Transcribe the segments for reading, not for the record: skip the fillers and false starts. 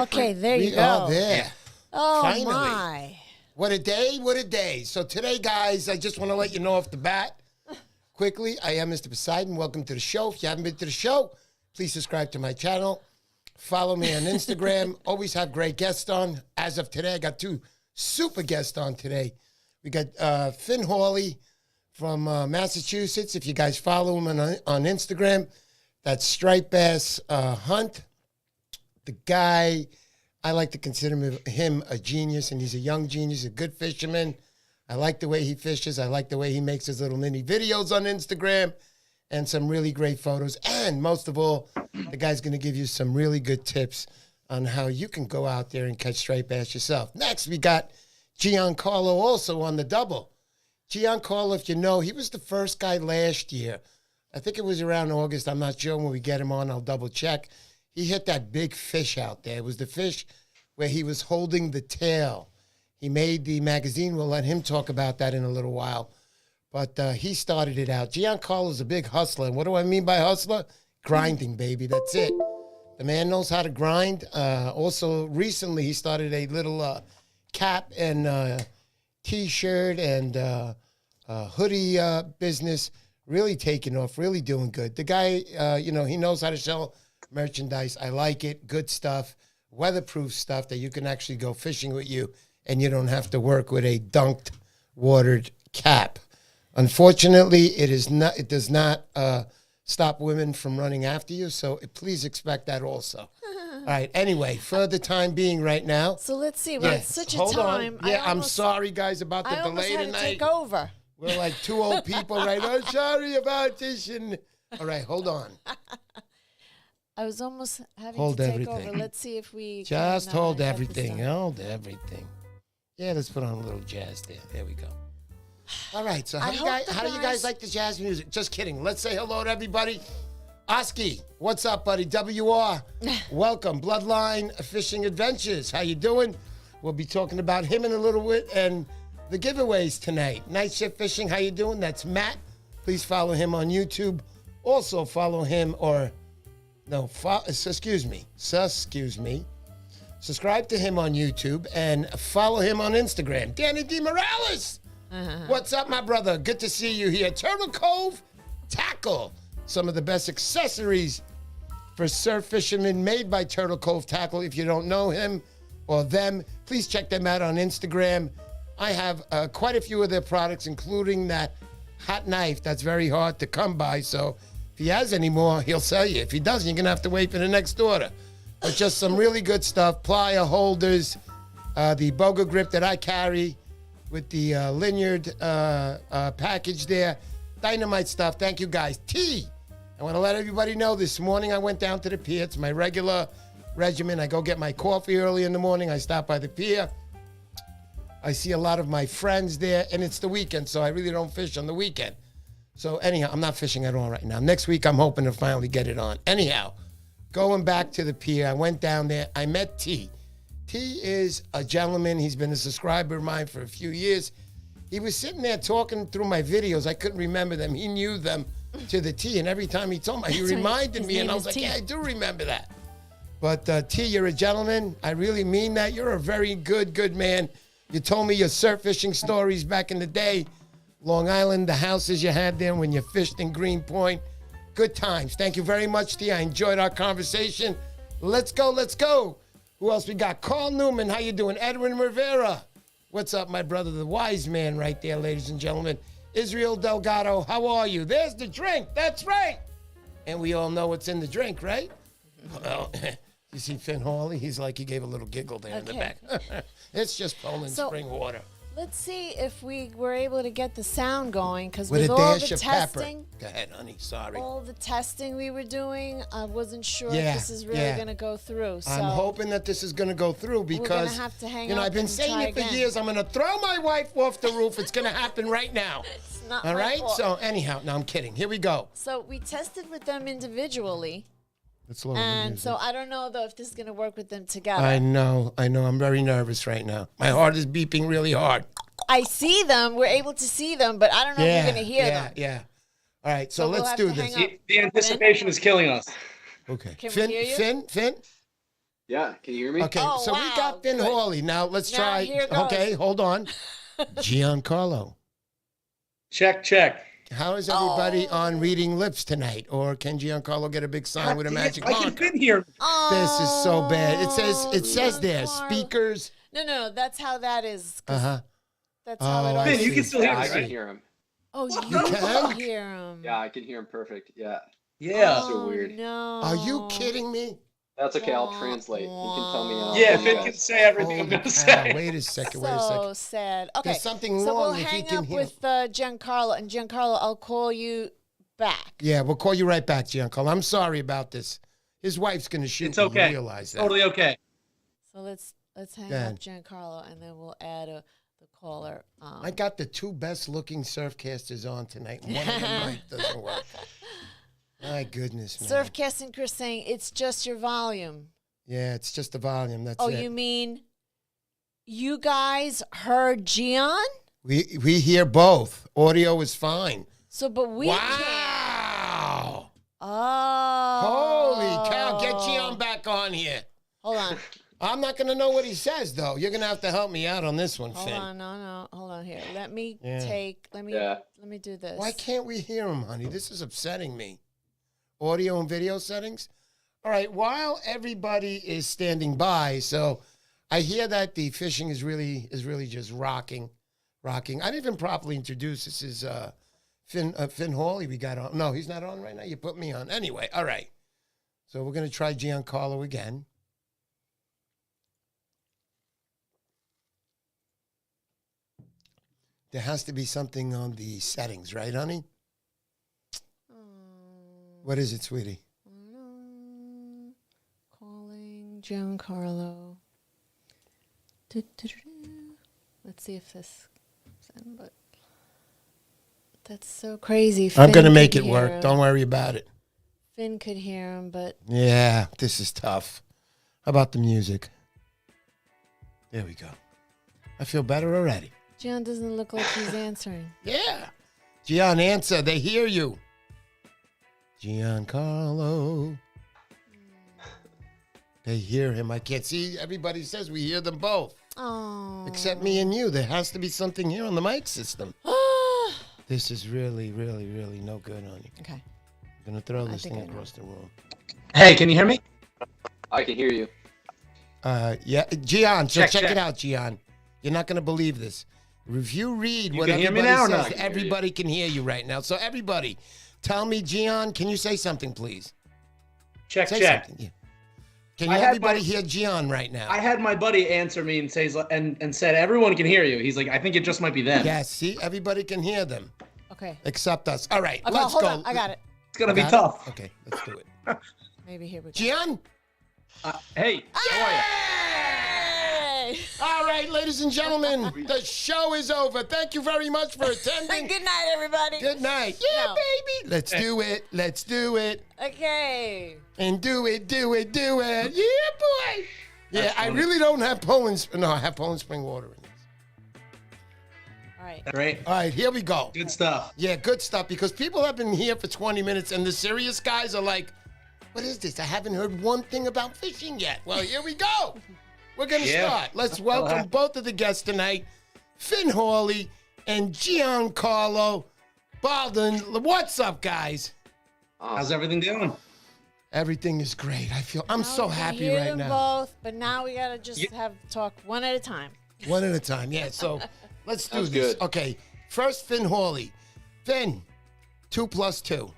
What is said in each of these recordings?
different. Okay, there you We go. are there. Oh, Finally. my. What a day, what a day. So today, guys, I just want to let you know off the bat, quickly, I am Mr. Poseidon. Welcome to the show. If you haven't been to the show, please subscribe to my channel. Follow me on Instagram. Always have great guests on. As of today, I got 2 super guests on today. We got Finn Hawley from Massachusetts. If you guys follow him on Instagram, that's Striped Bass Hunt. The guy, I like to consider him a genius, and he's a young genius, a good fisherman. I like the way he fishes. I like the way he makes his little mini videos on Instagram and some really great photos. And most of all, the guy's going to give you some really good tips on how you can go out there and catch striped bass yourself. Next, we got Giancarlo also on the double. Giancarlo, if you know, he was the first guy last year. I think it was around August. I'm not sure. When we get him on, I'll double check. He hit that big fish out there. It was the fish where he was holding the tail. He made the magazine. We'll let him talk about that in a little while. But he started it out. Giancarlo's a big hustler. And what do I mean by hustler? Grinding, baby. That's it. The man knows how to grind. Also, recently, he started a little cap and T-shirt and hoodie business. Really taking off, really doing good. The guy, he knows how to sell merchandise. I like it. Good stuff. Weatherproof stuff that you can actually go fishing with you, and you don't have to work with a dunked, watered cap. Unfortunately, it does not stop women from running after you, so please expect that also. All right, anyway, for the time being right now. So let's see. We're at such a hold time. on. Yeah, I'm sorry, guys, about the delay had tonight. to take over. We're like 2 old people, right? I'm sorry about this. All right, hold on. I was almost having Hold to take everything. over. Let's see if we Just can, hold get this everything. done. Hold everything. Yeah, let's put on a little jazz there. There we go. All right, so how do you guys like the jazz music? Just kidding. Let's say hello to everybody. Oski, what's up, buddy? WR, welcome. Bloodline Fishing Adventures. How you doing? We'll be talking about him in a little bit and the giveaways tonight. Night Shift Fishing, how you doing? That's Matt. Please follow him on YouTube. Also follow him excuse me. Subscribe to him on YouTube and follow him on Instagram. Danny D. Morales. What's up, my brother? Good to see you here. Turtle Cove Tackle. Some of the best accessories for surf fishermen made by Turtle Cove Tackle. If you don't know him or them, please check them out on Instagram. I have quite a few of their products, including that hot knife that's very hard to come by. So if he has any more, he'll sell you. If he doesn't, you're going to have to wait for the next order. But just some really good stuff. Plier holders, the Boga grip that I carry with the Lanyard package there. Dynamite stuff. Thank you, guys. I want to let everybody know this morning I went down to the pier. It's my regular regimen. I go get my coffee early in the morning. I stop by the pier. I see a lot of my friends there, and it's the weekend, so I really don't fish on the weekend. So anyhow, I'm not fishing at all right now. Next week, I'm hoping to finally get it on. Anyhow, going back to the pier, I went down there. I met T. T is a gentleman. He's been a subscriber of mine for a few years. He was sitting there talking through my videos. I couldn't remember them. He knew them to the T, and every time he told me, he reminded me, and I was like, yeah, I do remember that. But T, you're a gentleman. I really mean that. You're a very good man. You told me your surf fishing stories back in the day. Long Island, the houses you had there when you fished in Greenpoint. Good times. Thank you very much, T. I enjoyed our conversation. Let's go. Who else we got? Carl Newman, how you doing? Edwin Rivera. What's up, my brother? The wise man right there, ladies and gentlemen. Israel Delgado, how are you? There's the drink. That's right. And we all know what's in the drink, right? Well, you see Finn Hawley? He's like, he gave a little giggle there in the back. It's just Poland spring water. Let's see if we were able to get the sound going, because with with a all dash the of testing, pepper. Go ahead, honey. Sorry. all the testing we were doing, I wasn't sure if this is really going to go through. So I'm hoping that this is going to go through because we're going to have to hang up I've been and saying try it for again. years. I'm going to throw my wife off the roof. It's going to happen right now. It's not all my right? fault. So anyhow, no, I'm kidding. Here we go. So we tested with them individually. Let's lower the And music. so I don't know, though, if this is going to work with them together. I know. I'm very nervous right now. My heart is beeping really hard. I see them. We're able to see them, but I don't know if you're going to hear them. Yeah. All right, so we'll let's have do to this. hang up. The anticipation is killing us. Okay. Can we Finn, hear you? Finn. Yeah, can you hear me? Okay, Oh, so we wow, got Finn good. Hawley. Now let's Now, try. here goes. Okay, hold on. Giancarlo. Check. How is everybody on reading lips tonight? Or can Giancarlo get a big sign with a magic I can marker? fit here. This is so bad. It says there, Giancarlo. speakers. No, that's how that is. 'Cause Uh-huh. That's how it Oh, I Finn, always you can see. still hear Yeah, me, I can right? hear him. Oh, What you the can fuck? hear him. Yeah, I can hear him perfect. Yeah. Yeah. So weird. No. Are you kidding me? That's okay. I'll translate. You can tell me now. Yeah, You Finn guys. can say everything I'm Holy going to cow. say. Wait a second. So sad. Okay. There's something so wrong we'll if he hang can up hear. with Giancarlo, and Giancarlo, I'll call you back. Yeah, we'll call you right back, Giancarlo. I'm sorry about this. His wife's going to shoot It's me. okay. You realize that. Totally okay. So let's hang Go ahead. up Giancarlo, and then we'll add the caller. I got the two best-looking surfcasters on tonight, and one of them mic doesn't work. My goodness, man. Surfcasting Chris saying it's just your volume. Yeah, it's just the volume. That's Oh, it. you mean you guys heard Gian? We hear both. Audio is fine. So, but we can't. Wow! Oh. Holy cow! Get Gian back on here. Hold on. I'm not going to know what he says, though. You're going to have to help me out on this one, Hold Finn. on. No. Hold on here. Let me Yeah. let me do this. Why can't we hear him, honey? This is upsetting me. Audio and video settings? All right, while everybody is standing by, so I hear that the fishing is really just rocking. I didn't even properly introduce. This is Finn Hawley we got on. No, he's not on right now. You put me on. Anyway, all right. So we're going to try Giancarlo again. There has to be something on the settings, right, honey? What is it, sweetie? Calling Giancarlo. Let's see if this comes in, but that's so crazy. I'm going to Finn make could it hear work. him. Don't worry about it. Finn could hear him, but Yeah, this is tough. How about the music? There we go. I feel better already. Gian doesn't look like he's answering. Yeah. Gian, answer. They hear you. Giancarlo. They hear him. I can't see. Everybody says we hear them both. Oh. Except me and you. There has to be something here on the mic system. This is really no good on you. Okay. I'm going to throw this think thing I know. across the room. Hey, can you hear me? I can hear you. Yeah. Gian, so check Check. it out, Gian. You're not going to believe this. If you read You what can hear me everybody now or says, not? everybody can hear you right now. So everybody, tell me, Gian, can you say something, please? Check. Say something. Yeah. Can I had everybody my- hear Gian right now? I had my buddy answer me and says and said everyone can hear you. He's like, I think it just might be them. Yes, see, everybody can hear them Okay. except us. All right, Okay, let's hold go. on. I got it. It's gonna be Got it? tough. Okay, let's do it. Maybe here we go. Gian? Hey, how are you? Hey! All right, ladies and gentlemen, the show is over. Thank you very much for attending. Good night, everybody. Good night. Yeah, No. baby. Let's do it. Let's do it. Okay. And do it. Yeah, boy. Yeah, That's I funny. really don't have Poland. No, I have Poland spring water in this. All right. Great. All right, here we go. Good stuff. Yeah, good stuff, because people have been here for 20 minutes, and the serious guys are like, what is this? I haven't heard one thing about fishing yet. Well, here we go. We're going to Yeah. start. Let's welcome both of the guests tonight, Finn Hawley and Giancarlo Baldwin. What's up, guys? How's everything doing? Everything is great. I'm so Now we happy hear right them now. both, but now we gotta just have talk one at a time. One at a time, yeah. So let's do Sounds this. good. Okay, first Finn Hawley. Finn, 2 + 2.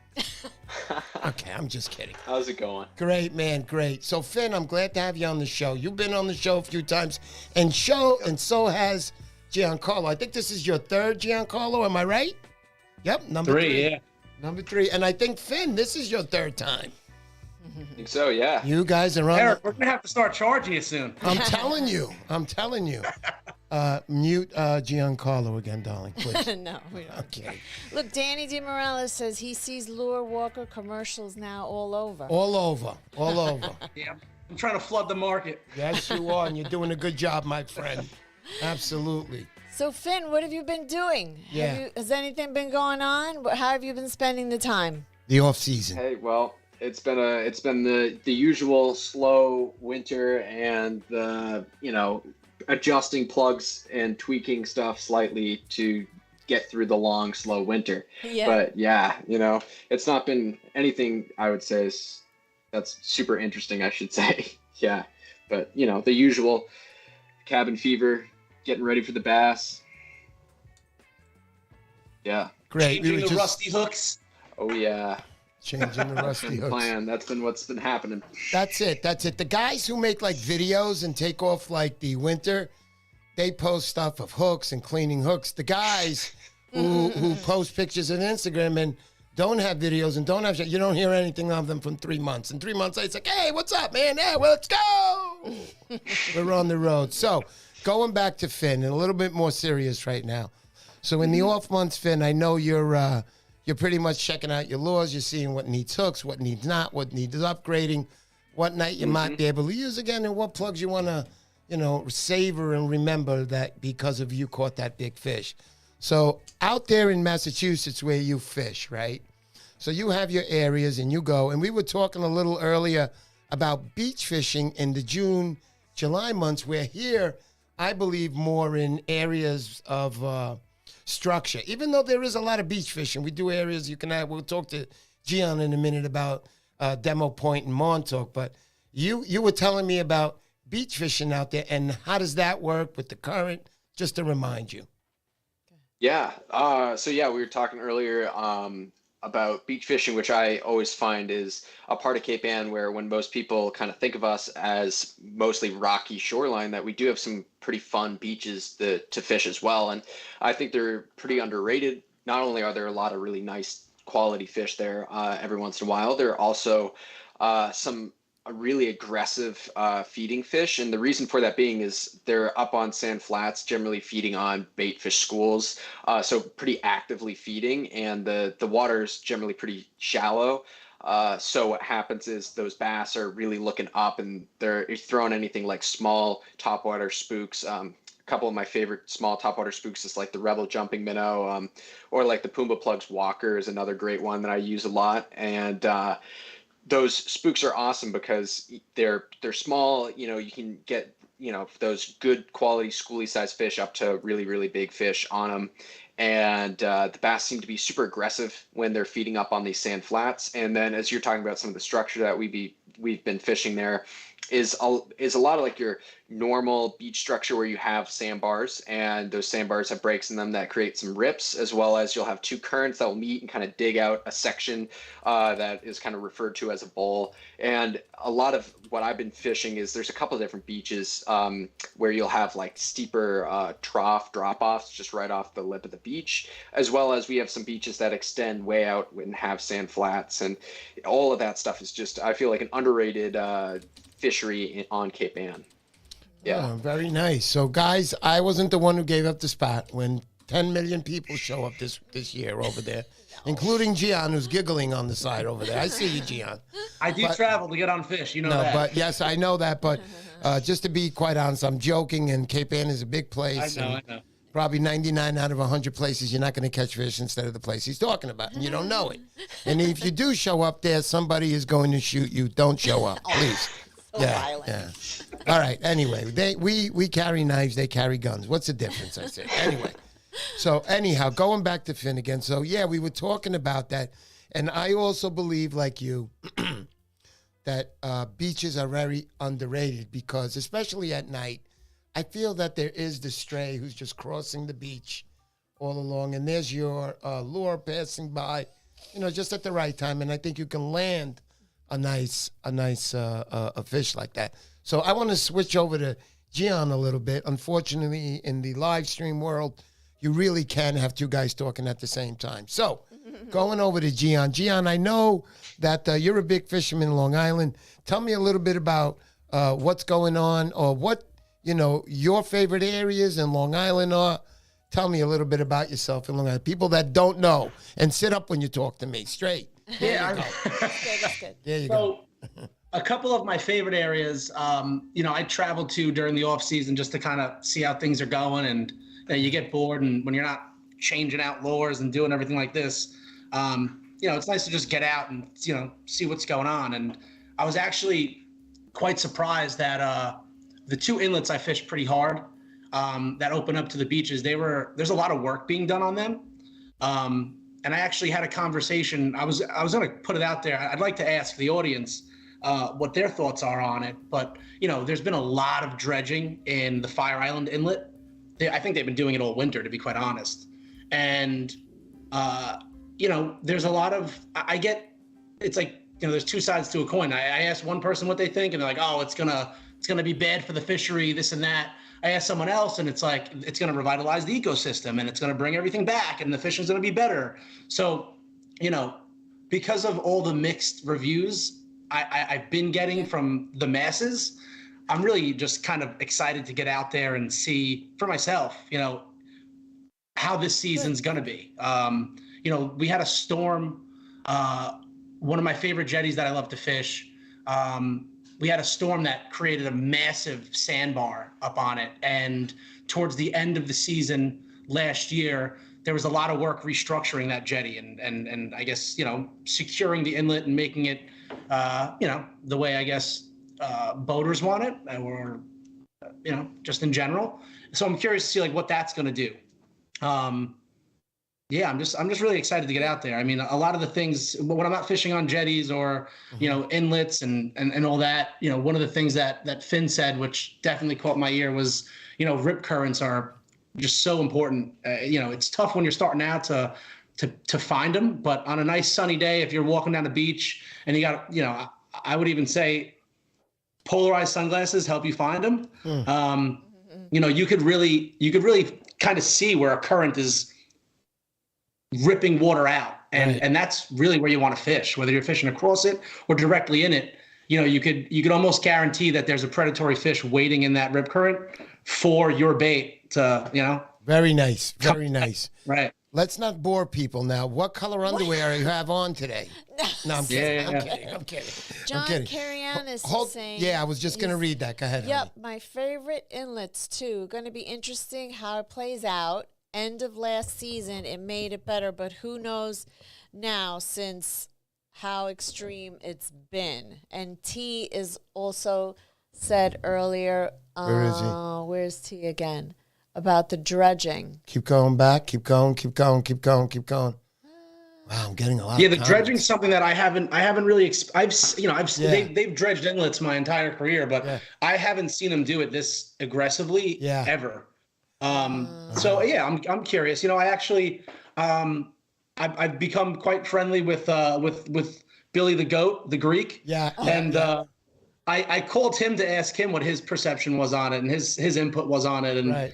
Okay, I'm just kidding. How's it going? Great, man, great. So Finn, I'm glad to have you on the show. You've been on the show a few times, and so has Giancarlo. I think this is your third, Giancarlo. Am I right? Yep, number 3. Yeah. Number 3, and I think Finn, this is your third time. I think so, yeah. You guys are on. Eric, we're gonna have to start charging you soon. I'm telling you. Mute Giancarlo again, darling, please. No, we don't. Okay. Look, Danny DeMorales says he sees Lurewalker commercials now all over. All over. Yeah, I'm trying to flood the market. Yes, you are, and you're doing a good job, my friend. Absolutely. So, Finn, what have you been doing? Yeah. Has anything been going on? How have you been spending the time? The off season. Hey, well, It's been the usual slow winter and the, adjusting plugs and tweaking stuff slightly to get through the long, slow winter. Yeah. But yeah, it's not been anything I would say that's super interesting, I should say. Yeah. But, the usual cabin fever, getting ready for the bass. Yeah. Great. Changing the rusty hooks. Oh yeah. Changing the rusty hooks. Plan. That's been what's been happening. That's it. The guys who make like videos and take off like the winter, they post stuff of hooks and cleaning hooks. The guys who post pictures on Instagram and don't have videos and don't have shit, you don't hear anything of them from 3 months. In 3 months, it's like, hey, what's up, man? Yeah, well, let's go. We're on the road. So going back to Finn and a little bit more serious right now. So in the off months, Finn, I know you're pretty much checking out your lures. You're seeing what needs hooks, what needs not, what needs upgrading, what night you might be able to use again, and what plugs you want to, savor and remember that because of you caught that big fish. So out there in Massachusetts where you fish, right? So you have your areas and you go. And we were talking a little earlier about beach fishing in the June, July months. We're here, I believe, more in areas of structure. Even though there is a lot of beach fishing, we do areas you can have. We'll talk to Gian in a minute about Demo Point and Montauk. But you were telling me about beach fishing out there, and how does that work with the current, just to remind you. Yeah. We were talking earlier about beach fishing, which I always find is a part of Cape Ann where when most people kind of think of us as mostly rocky shoreline, that we do have some pretty fun beaches to fish as well. And I think they're pretty underrated. Not only are there a lot of really nice quality fish there every once in a while, there are also some really aggressive feeding fish. And the reason for that being is they're up on sand flats, generally feeding on bait fish schools. So pretty actively feeding, and the water's generally pretty shallow. So what happens is those bass are really looking up, and they're throwing anything like small topwater spooks. A couple of my favorite small topwater spooks is like the Rebel jumping minnow, or like the Pumbaa Plugs Walker is another great one that I use a lot. And those spooks are awesome because they're small. You can get those good quality schoolie size fish up to really, really big fish on them. And the bass seem to be super aggressive when they're feeding up on these sand flats. And then as you're talking about some of the structure that we've been fishing there, is a lot of like your normal beach structure where you have sandbars, and those sandbars have breaks in them that create some rips, as well as you'll have two currents that will meet and kind of dig out a section that is kind of referred to as a bowl. And a lot of what I've been fishing is there's a couple of different beaches where you'll have like steeper trough drop-offs just right off the lip of the beach, as well as we have some beaches that extend way out and have sand flats. And all of that stuff is just, I feel like, an underrated fishery on Cape Ann. Yeah. Oh, very nice. So, guys, I wasn't the one who gave up the spot when 10 million people show up this year over there, including Gian, who's giggling on the side over there. I see you, Gian. I do travel to get on fish, that. But yes, I know that. But just to be quite honest, I'm joking, and Cape Ann is a big place. I know. Probably 99 out of 100 places you're not going to catch fish instead of the place he's talking about, and you don't know it. And if you do show up there, somebody is going to shoot you. Don't show up, please. Violent. Yeah. All right. Anyway, we carry knives. They carry guns. What's the difference? I said. Anyway. So anyhow, going back to Finn again. So yeah, we were talking about that, and I also believe, like you, that beaches are very underrated because, especially at night, I feel that there is the stray who's just crossing the beach all along, and there's your lure passing by, just at the right time, and I think you can land a nice fish like that. So I want to switch over to Gian a little bit. Unfortunately, in the live stream world, you really can have two guys talking at the same time. So going over to Gian. Gian, I know that you're a big fisherman in Long Island. Tell me a little bit about what's going on, or what, your favorite areas in Long Island are. Tell me a little bit about yourself in Long Island. People that don't know, and sit up when you talk to me, straight. Yeah, That's good. There you go. A couple of my favorite areas, I travel to during the off season just to kind of see how things are going, and you get bored, and when you're not changing out lures and doing everything like this, it's nice to just get out and, see what's going on. And I was actually quite surprised that the 2 inlets I fished pretty hard that open up to the beaches, there's a lot of work being done on them. And I actually had a conversation. I was going to put it out there. I'd like to ask the audience what their thoughts are on it. But, there's been a lot of dredging in the Fire Island Inlet. I think they've been doing it all winter, to be quite honest. And, there's a lot of, it's like, there's 2 sides to a coin. I asked one person what they think, and they're like, oh, it's gonna be bad for the fishery, this and that. I asked someone else, and it's like, it's gonna revitalize the ecosystem, and it's gonna bring everything back, and the fishing's gonna be better. So, because of all the mixed reviews I've been getting from the masses, I'm really just kind of excited to get out there and see for myself, how this season's gonna be. We had a storm, one of my favorite jetties that I love to fish. We had a storm that created a massive sandbar up on it. And towards the end of the season last year, there was a lot of work restructuring that jetty and I guess, securing the inlet and making it, the way I guess boaters want it, or, just in general. So I'm curious to see like what that's going to do. Yeah, I'm just really excited to get out there. I mean, a lot of the things when I'm not fishing on jetties or, inlets and all that, one of the things that Finn said, which definitely caught my ear, was, rip currents are just so important. It's tough when you're starting out to find them, but on a nice sunny day, if you're walking down the beach and you got, I would even say polarized sunglasses help you find them. You could really kind of see where a current is ripping water out. And that's really where you want to fish, whether you're fishing across it or directly in it. You could almost guarantee that there's a predatory fish waiting in that rip current for your bait to, Very nice. Very nice. Right. Let's not bore people now. What color underwear you have on today? No, I'm kidding. I'm kidding. John Carrion is saying. Yeah, I was just going to read that. Go ahead. Yep, honey. my favorite inlets too. Going to be interesting how it plays out. End of last season, it made it better, but who knows now since how extreme it's been. And T is also said earlier. Where is he? Where's T again? About the dredging. Keep going back. Keep going. Wow, I'm getting a lot. Yeah, of the comments. Dredging's something that I haven't really. They've dredged inlets my entire career, but I haven't seen them do it this aggressively ever. So yeah, I'm curious. I actually, I've become quite friendly with Billy the Goat, the Greek. I called him to ask him what his perception was on it and his input was on it. And,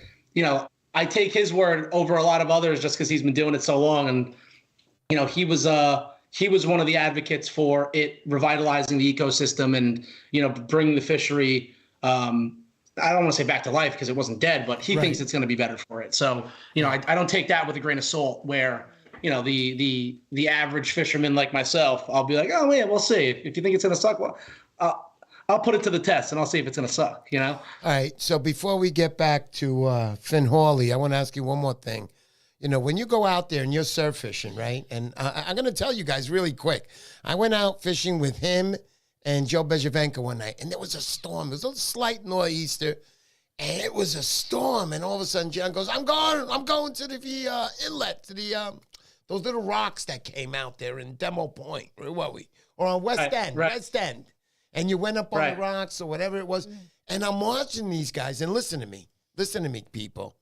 I take his word over a lot of others just because he's been doing it so long. And, he was one of the advocates for it revitalizing the ecosystem and, bringing the fishery, I don't want to say back to life because it wasn't dead, but he thinks it's going to be better for it. So, I don't take that with a grain of salt where, the average fisherman like myself, I'll be like, oh, yeah, we'll see. If you think it's going to suck, well, I'll put it to the test and I'll see if it's going to suck, All right. So before we get back to Finn Hawley, I want to ask you one more thing. When you go out there and you're surf fishing, right? And I'm going to tell you guys really quick. I went out fishing with him and Joe Bejevenka one night, and there was a storm. It was a slight nor'easter, and it was a storm. And all of a sudden, Gian goes, I'm going to the inlet, to the those little rocks that came out there in Demo Point. Where were we? Or on West End. And you went up on the rocks or whatever it was. And I'm watching these guys, and listen to me, people.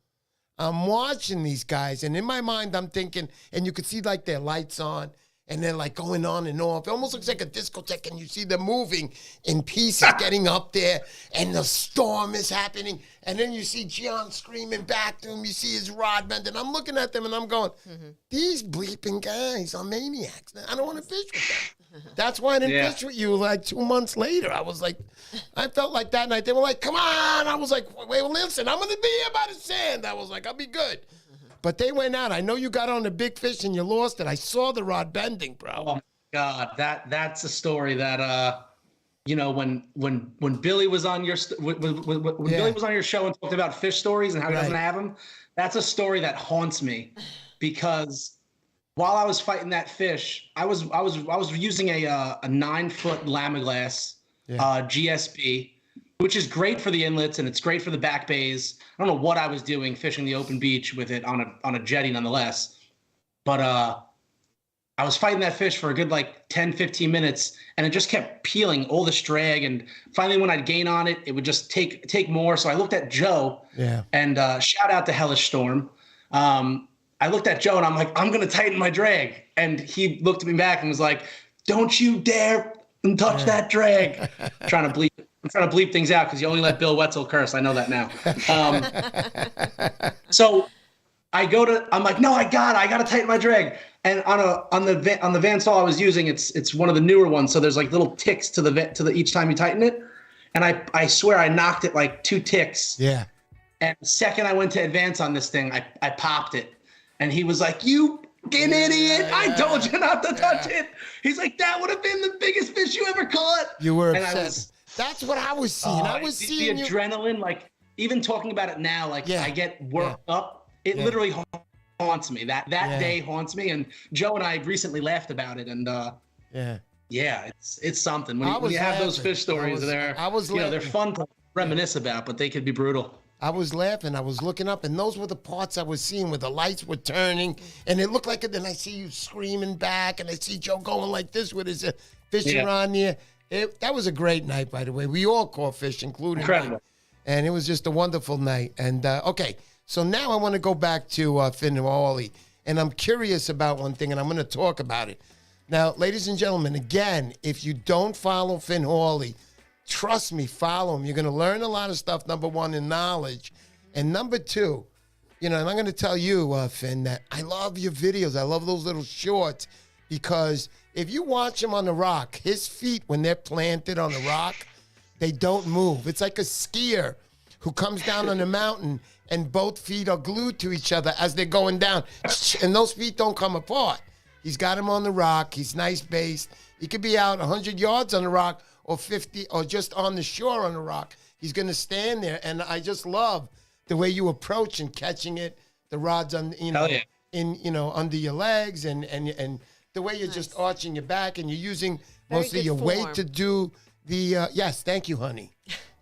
I'm watching these guys, and in my mind, I'm thinking, and you could see like their lights on, and they're like going on and off. It almost looks like a discotheque, and you see them moving in pieces, getting up there, and the storm is happening. And then you see Gian screaming back to him. You see his rod bending. I'm looking at them, and I'm going, these bleeping guys are maniacs. I don't want to fish with them. That's why I didn't fish with you like 2 months later. I was like, I felt like that night. They were like, come on. I was like, wait, well, listen, I'm going to be here by the sand. I was like, I'll be good. But they went out. I know you got on the big fish and you lost it. I saw the rod bending, bro. Oh my God, that's a story that when Billy was on your Billy was on your show and talked about fish stories and how he doesn't have them. That's a story that haunts me because while I was fighting that fish, I was using a 9-foot Lamiglass GSP, which is great for the inlets and it's great for the back bays. I don't know what I was doing fishing the open beach with it on a jetty nonetheless. But I was fighting that fish for a good like 10, 15 minutes and it just kept peeling all this drag. And finally when I'd gain on it, it would just take more. So I looked at Joe and shout out to Hellish Storm. I looked at Joe and I'm like, I'm going to tighten my drag. And he looked at me back and was like, don't you dare touch that drag. I'm trying to bleep things out because you only let Bill Wetzel curse. I know that now. So I'm like, no, I got to tighten my drag. And on the Van Saw I was using, it's one of the newer ones. So there's like little ticks to the each time you tighten it. And I swear I knocked it like 2 ticks. Yeah. And the second I went to advance on this thing, I popped it. And he was like, you fucking idiot. I told you not to touch it. He's like, that would have been the biggest fish you ever caught. You were upset. That's what I was seeing. I was seeing the adrenaline, like even talking about it now, like I get worked up. It literally haunts me. That day haunts me. And Joe and I recently laughed about it. And it's something. When you have those fish stories, they're fun to reminisce about, but they could be brutal. I was laughing. I was looking up, and those were the parts I was seeing where the lights were turning, and it looked like it. Then I see you screaming back, and I see Joe going like this with his fish around there. That was a great night, by the way. We all caught fish, including me. And it was just a wonderful night. And, okay, so now I want to go back to Finn Hawley, and I'm curious about one thing, and I'm going to talk about it. Now, ladies and gentlemen, again, if you don't follow Finn Hawley, trust me, follow him. You're going to learn a lot of stuff, number one, in knowledge. And number two, and I'm going to tell you, Finn, that I love your videos. I love those little shorts because if you watch him on the rock, his feet, when they're planted on the rock, they don't move. It's like a skier who comes down on the mountain and both feet are glued to each other as they're going down. And those feet don't come apart. He's got him on the rock. He's nice based. He could be out 100 yards on the rock or 50 or just on the shore on the rock. He's going to stand there. And I just love the way you approach and catching it, the rods on, under your legs and the way you're just arching your back and you're using mostly your weight to do the, yes, thank you, honey.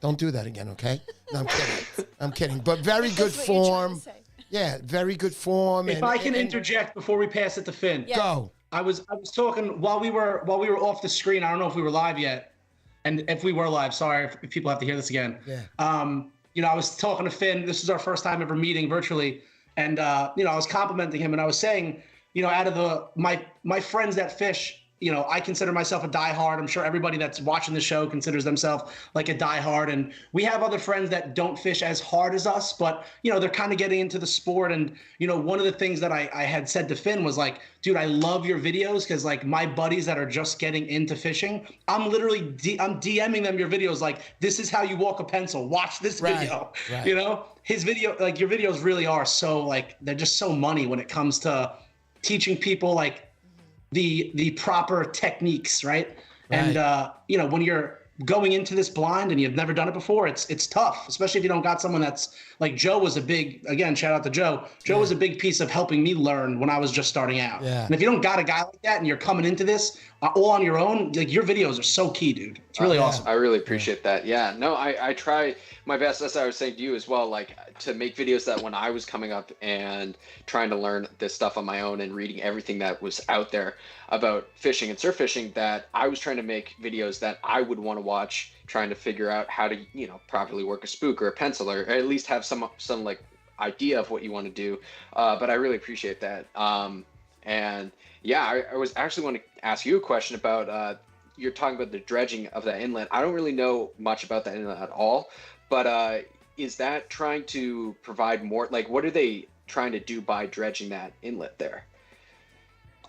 Don't do that again, okay? No, I'm kidding. I'm kidding. But very good form. Yeah, very good form. If I can interject before we pass it to Finn. Yes. Go. I was talking while we were off the screen. I don't know if we were live yet. And if we were live, sorry if people have to hear this again. Yeah. I was talking to Finn. This is our first time ever meeting virtually. And, I was complimenting him and I was saying, out of my friends that fish, I consider myself a diehard. I'm sure everybody that's watching the show considers themselves like a diehard. And we have other friends that don't fish as hard as us, but, they're kind of getting into the sport. And, one of the things that I had said to Finn was like, dude, I love your videos because like my buddies that are just getting into fishing, I'm literally I'm DMing them your videos like, this is how you walk a pencil. Watch this video. Right. His video, like your videos really are so like, they're just so money when it comes to teaching people like the proper techniques, right? And when you're going into this blind and you've never done it before, it's tough, especially if you don't got someone that's like Joe was a big, again, shout out to Joe. Joe was a big piece of helping me learn when I was just starting out. Yeah. And if you don't got a guy like that and you're coming into this all on your own, like your videos are so key, dude. It's really awesome. I really appreciate that. Yeah, no, I try my best, as I was saying to you as well, like to make videos that when I was coming up and trying to learn this stuff on my own and reading everything that was out there about fishing and surf fishing, that I was trying to make videos that I would want to watch, trying to figure out how to, properly work a spook or a pencil, or at least have some like idea of what you want to do. But I really appreciate that. And yeah, I was actually want to ask you a question about, you're talking about the dredging of that inlet. I don't really know much about that inlet at all, but is that trying to provide more, like what are they trying to do by dredging that inlet there?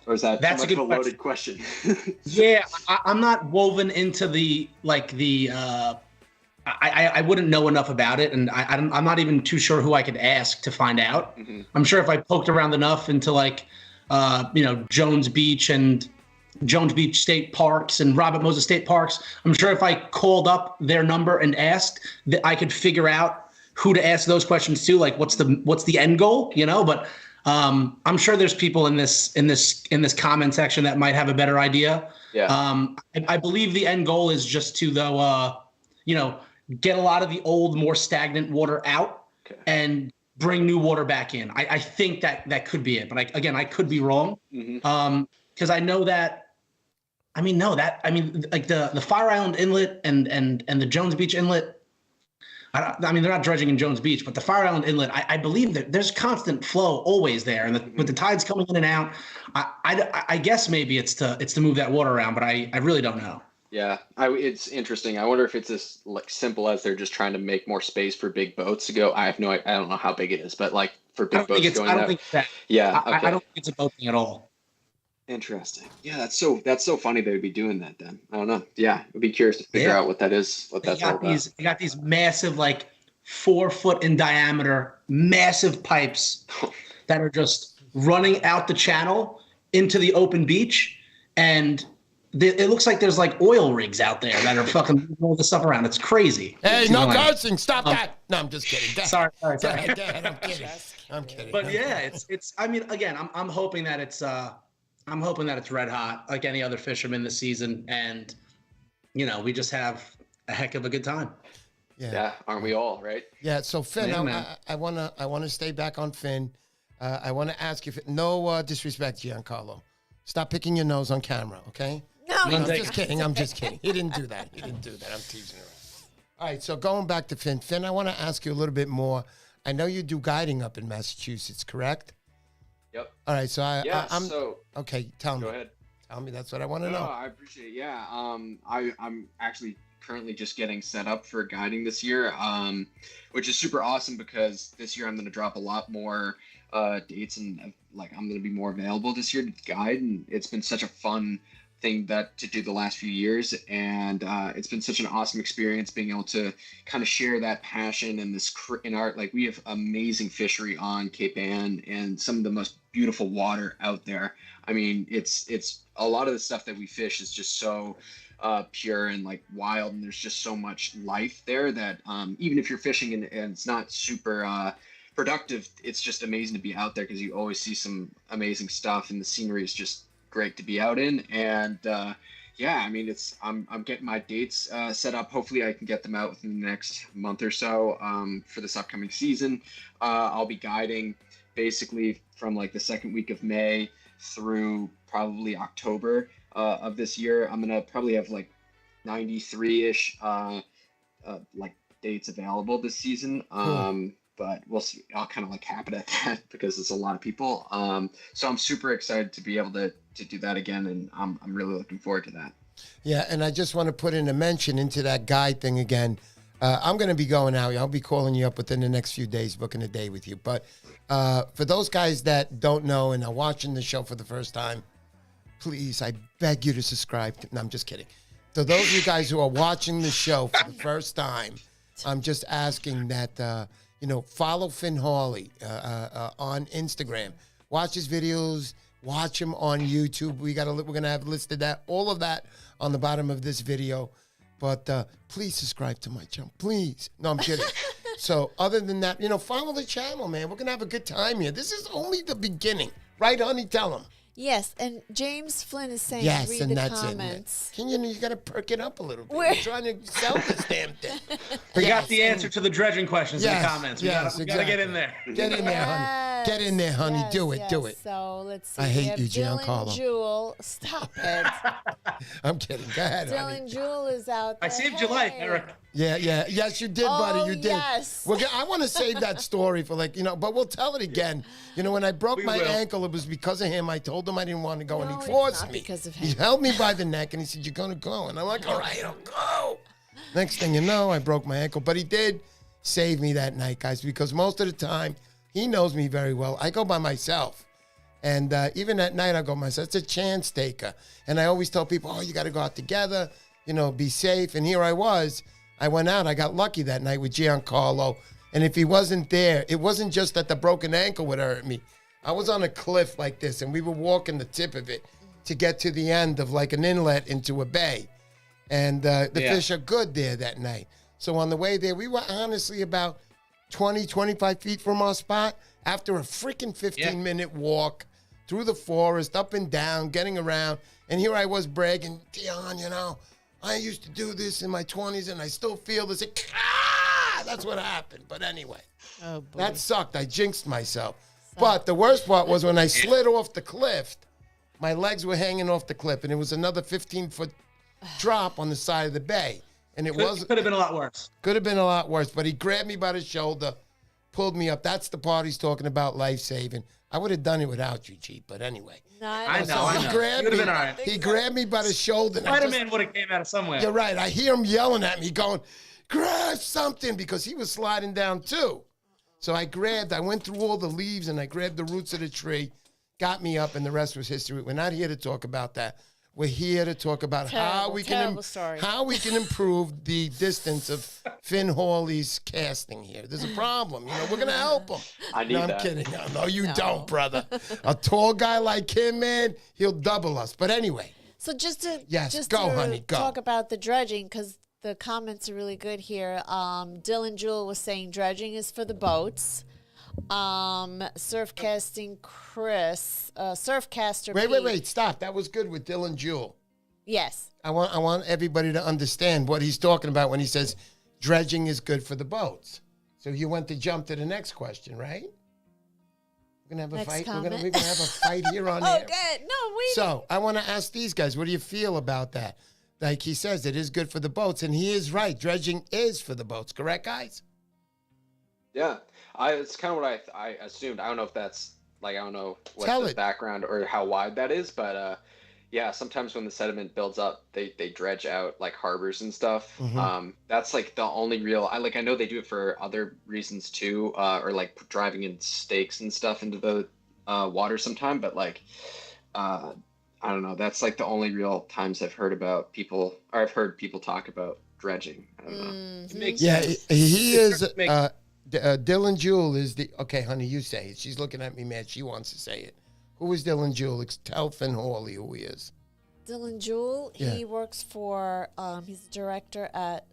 Or is that That's too much of a loaded question? Yeah, I'm not woven into I wouldn't know enough about it, and I'm not even too sure who I could ask to find out. Mm-hmm. I'm sure if I poked around enough into Jones Beach and Jones Beach State Parks and Robert Moses State Parks, I'm sure if I called up their number and asked, that I could figure out who to ask those questions to, like what's the end goal, But I'm sure there's people in this comment section that might have a better idea. Yeah. I believe the end goal is just to get a lot of the old, more stagnant water out and bring new water back in. I think that could be it, but I could be wrong. Because I know that. Like the Fire Island Inlet and the Jones Beach Inlet. They're not dredging in Jones Beach, but the Fire Island Inlet, I believe that there's constant flow always there, and with the tides coming in and out, I guess maybe it's to move that water around, but I really don't know. Yeah, it's interesting. I wonder if it's as like simple as they're just trying to make more space for big boats to go. I don't know how big it is, but like for big boats going out. I don't think that. Yeah, okay. I don't think it's a boat thing at all. Interesting. Yeah, that's so funny they would be doing that then. I don't know. Yeah, I'd be curious to figure out what that is, what that's all about. They got these massive, like 4 foot in diameter, massive pipes that are just running out the channel into the open beach, and it looks like there's like oil rigs out there that are fucking moving all this stuff around. It's crazy. Hey, no cursing. Stop that. No, I'm just kidding. Sorry. Go ahead. I'm kidding. But yeah, it's. I mean, again, I'm hoping that it's. I'm hoping that it's red hot like any other fisherman this season, and we just have a heck of a good time. Yeah, aren't we all, right? Yeah. So Finn, I wanna stay back on Finn. I want to ask you, no disrespect, Giancarlo. Stop picking your nose on camera, okay? No, I'm just kidding. He didn't do that. I'm teasing around. All right. So going back to Finn. Finn, I want to ask you a little bit more. I know you do guiding up in Massachusetts, correct? Yep. All right, so I'm okay. Tell me. Go ahead. Tell me. That's what I want to know. I appreciate it. Yeah. I'm actually currently just getting set up for guiding this year, which is super awesome because this year I'm going to drop a lot more dates and like I'm going to be more available this year to guide, and it's been such a fun thing to do the last few years, and it's been such an awesome experience being able to kind of share that passion and this in art. Like we have amazing fishery on Cape Ann and some of the most beautiful water out there. I mean, it's a lot of the stuff that we fish is just so pure and like wild, and there's just so much life there that even if you're fishing and it's not super productive, it's just amazing to be out there because you always see some amazing stuff, and the scenery is just great to be out in. And yeah, I mean, I'm getting my dates set up. Hopefully I can get them out within the next month or so for this upcoming season. I'll be guiding basically from like the second week of May through probably October of this year. I'm gonna probably have like 93-ish like dates available this season. But we'll see. I'll kind of like cap it at that because it's a lot of people. So I'm super excited to be able to do that again, and I'm really looking forward to that. Yeah, and I just want to put in a mention into that guide thing again. I'm going to be going out. I'll be calling you up within the next few days, booking a day with you. But for those guys that don't know and are watching the show for the first time, please, I beg you to subscribe. No, I'm just kidding. To those of you guys who are watching the show for the first time, I'm just asking that follow Finn Hawley on Instagram. Watch his videos. Watch him on YouTube. We're gonna have listed all of that on the bottom of this video. But please subscribe to my channel, please. No, I'm kidding. So other than that, follow the channel, man. We're gonna have a good time here. This is only the beginning, right, honey? Tell him. Yes, and James Flynn is saying, yes, read and the that's comments. It. You got to perk it up a little bit. We're trying to sell this damn thing. We got the answer to the dredging questions in the comments. We got to get in there. Get in there, honey. Get in there, honey. Yes, do it. So let's see. I hate you, Dylan Giancarlo. Jewell. Stop it. I'm kidding. Go ahead, honey. Dylan Jewell is out there. I saved your life, Eric. Yeah. Yes, you did, buddy. You did. Yes. I want to save that story for but we'll tell it again. When I broke my ankle, it was because of him. I told him I didn't want to go, and he forced me. Because of him. He held me by the neck, and he said, "You're going to go." And I'm like, "All right, I'll go." Next thing you know, I broke my ankle. But he did save me that night, guys, because most of the time, he knows me very well. I go by myself. And even at night, I go myself. It's a chance taker. And I always tell people, you got to go out together, be safe. And here I was. I went out. I got lucky that night with Giancarlo. And if he wasn't there, it wasn't just that the broken ankle would hurt me. I was on a cliff like this, and we were walking the tip of it to get to the end of like an inlet into a bay. And the fish are good there that night. So on the way there, we were honestly about 20, 25 feet from our spot after a freaking 15-minute walk through the forest, up and down, getting around. And here I was bragging, Gian, you know, I used to do this in my 20s and I still feel this. That's what happened. But anyway, that sucked. I jinxed myself. But the worst part was when I slid off the cliff, my legs were hanging off the cliff, and it was another 15-foot drop on the side of the bay. And it could have been a lot worse. Could have been a lot worse, but he grabbed me by the shoulder, pulled me up. That's the part he's talking about, life-saving. I would have done it without you, Jeep, but anyway. No, I know. He grabbed me by the shoulder. Spider-Man would have came out of somewhere. You're right. I hear him yelling at me, going, grab something, because he was sliding down too. So I went through all the leaves, and I grabbed the roots of the tree, got me up, and the rest was history. We're not here to talk about that. We're here to talk about how we can improve the distance of Finn Hawley's casting here. There's a problem. You know, we're going to help him. I need that. I'm kidding. No, you don't, brother. A tall guy like him, man, he'll double us. But anyway. So just to honey, go. Talk about the dredging, because the comments are really good here. Dylan Jewell was saying dredging is for the boats. Surfcasting Chris, surfcaster. Wait, stop. That was good with Dylan Jewell. Yes. I want everybody to understand what he's talking about when he says dredging is good for the boats. So you want to jump to the next question, right? We're gonna have a fight. We're gonna have a fight here on air. Okay. No, wait. So I want to ask these guys, what do you feel about that? Like he says, it is good for the boats, and he is right. Dredging is for the boats, correct, guys? Yeah. It's kind of what I assumed. I don't know if that's I don't know what the background or how wide that is, but yeah, sometimes when the sediment builds up, they dredge out like harbors and stuff. Mm-hmm. That's like the only real. I know they do it for other reasons too, or like driving in stakes and stuff into the water sometime. But I don't know. That's like the only real times I've heard people talk about dredging. I don't know. Mm-hmm. It makes sense. He is. Dylan Jewell is the... Okay, honey, you say it. She's looking at me mad. She wants to say it. Who is Dylan Jewell? Tell Finn Hawley who he is. Dylan Jewell, he works for... he's the director at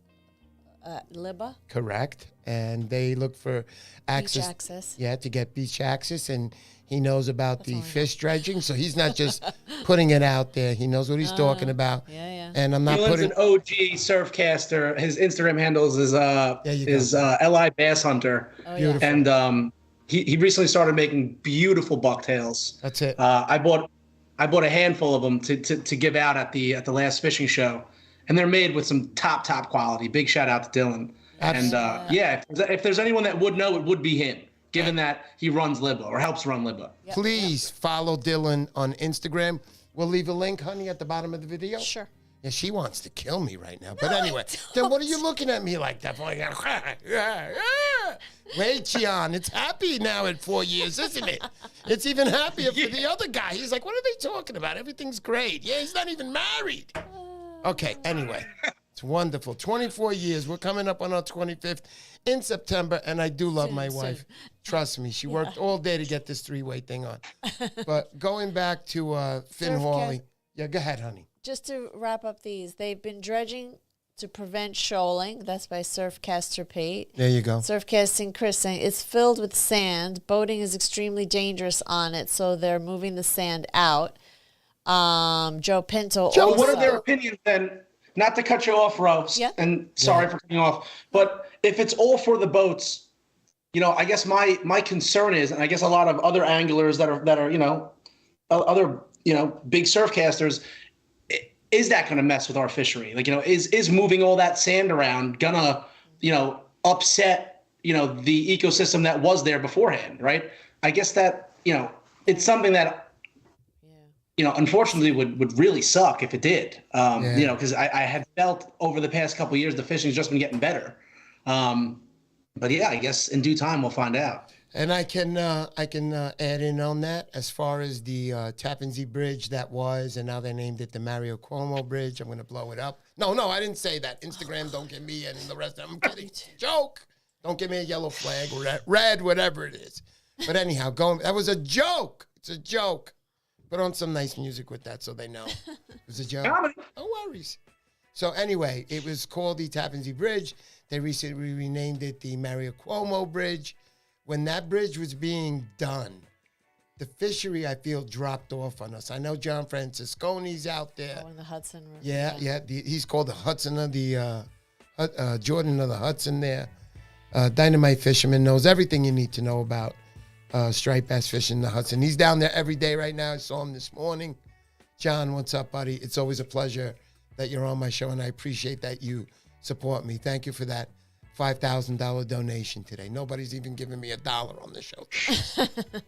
LIBBA. Correct. And they look for access. Beach access. Yeah, to get beach access. And he knows about the fish dredging. So he's not just putting it out there. He knows what he's talking about. Yeah. And I'm not Dylan's an OG surfcaster. His Instagram handles is LI Bass Hunter. Oh, beautiful. And he recently started making beautiful bucktails. That's it. I bought a handful of them to give out at the last fishing show, and they're made with some top quality. Big shout out to Dylan. Absolutely. And if there's anyone that would know, it would be him, given that he runs LIBBA or helps run LIBBA. Yep. Please follow Dylan on Instagram. We'll leave a link, honey, at the bottom of the video. Sure. Yeah, she wants to kill me right now. But anyway, then what are you looking at me like that? Wait, Gian, it's happy now at 4 years, isn't it? It's even happier for the other guy. He's like, what are they talking about? Everything's great. Yeah, he's not even married. Okay, anyway, it's wonderful. 24 years. We're coming up on our 25th in September, and I do love my wife. Trust me, she worked all day to get this three-way thing on. But going back to Finn Hawley. Yeah, go ahead, honey. Just to wrap up these, they've been dredging to prevent shoaling. That's by Surfcaster Pete. There you go. Surfcasting Chris saying it's filled with sand. Boating is extremely dangerous on it, so they're moving the sand out. Joe Pinto. Joe, what are their opinions then? Not to cut you off, Rose, and sorry for cutting you off, but if it's all for the boats, I guess my concern is, and I guess a lot of other anglers that are other big surfcasters. Is that going to mess with our fishery? Is moving all that sand around gonna, upset, the ecosystem that was there beforehand, right? I guess that, it's something that, unfortunately would really suck if it did. Because I had felt over the past couple of years the fishing's just been getting better. But yeah, I guess in due time we'll find out. And I can add in on that as far as the Tappan Zee Bridge that was, and now they named it the Mario Cuomo Bridge. I'm going to blow it up. No, I didn't say that. Instagram, don't give me and the rest of them. I'm kidding. Joke. Don't give me a yellow flag or red, whatever it is. But anyhow, that was a joke. It's a joke. Put on some nice music with that so they know. It was a joke. No worries. So anyway, it was called the Tappan Zee Bridge. They recently renamed it the Mario Cuomo Bridge. When that bridge was being done, the fishery, I feel, dropped off on us. I know John Francisconi's out there. Oh, in the Hudson River. Yeah. He's called the Hudson of the, Jordan of the Hudson there. Dynamite fisherman, knows everything you need to know about striped bass fishing in the Hudson. He's down there every day right now. I saw him this morning. John, what's up, buddy? It's always a pleasure that you're on my show, and I appreciate that you support me. Thank you for that $5,000 donation today. Nobody's even giving me $1 on the show.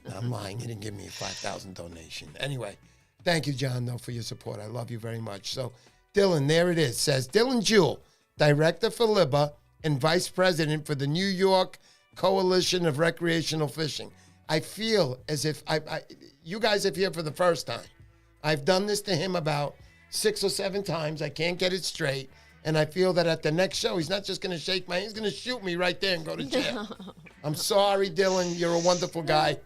No, I'm lying. You didn't give me a $5,000 donation. Anyway, thank you, John, though, for your support. I love you very much. So, Dylan, there it is. Says Dylan Jewell, director for LIBBA and vice president for the New York Coalition of Recreational Fishing. I feel as if you guys are here for the first time. I've done this to him about 6 or 7 times. I can't get it straight. And I feel that at the next show, he's not just going to shake my hand. He's going to shoot me right there and go to jail. I'm sorry, Dylan. You're a wonderful guy.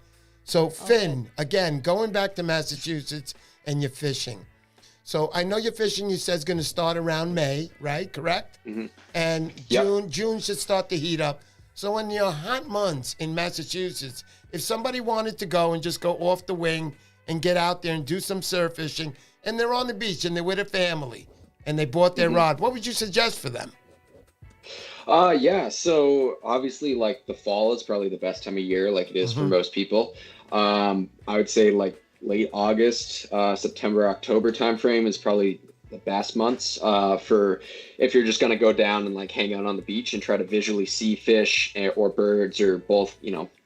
So, Finn, again, going back to Massachusetts and you're fishing. So, I know your fishing, you said, is going to start around May, right? Correct? Mm-hmm. And June should start to heat up. So, in your hot months in Massachusetts, if somebody wanted to go and just go off the wing and get out there and do some surf fishing, and they're on the beach and they're with a family, and they bought their rod, what would you suggest for them? So obviously, like, the fall is probably the best time of year, like it is for most people. I would say like late August, September, October timeframe is probably the best months for if you're just going to go down and like hang out on the beach and try to visually see fish or birds or both,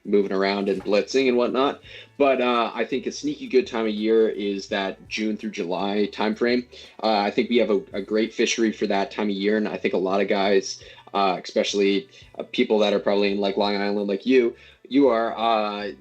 moving around and blitzing and whatnot. But I think a sneaky good time of year is that June through July timeframe. I think we have a great fishery for that time of year. And I think a lot of guys, especially people that are probably in like Long Island, like you are,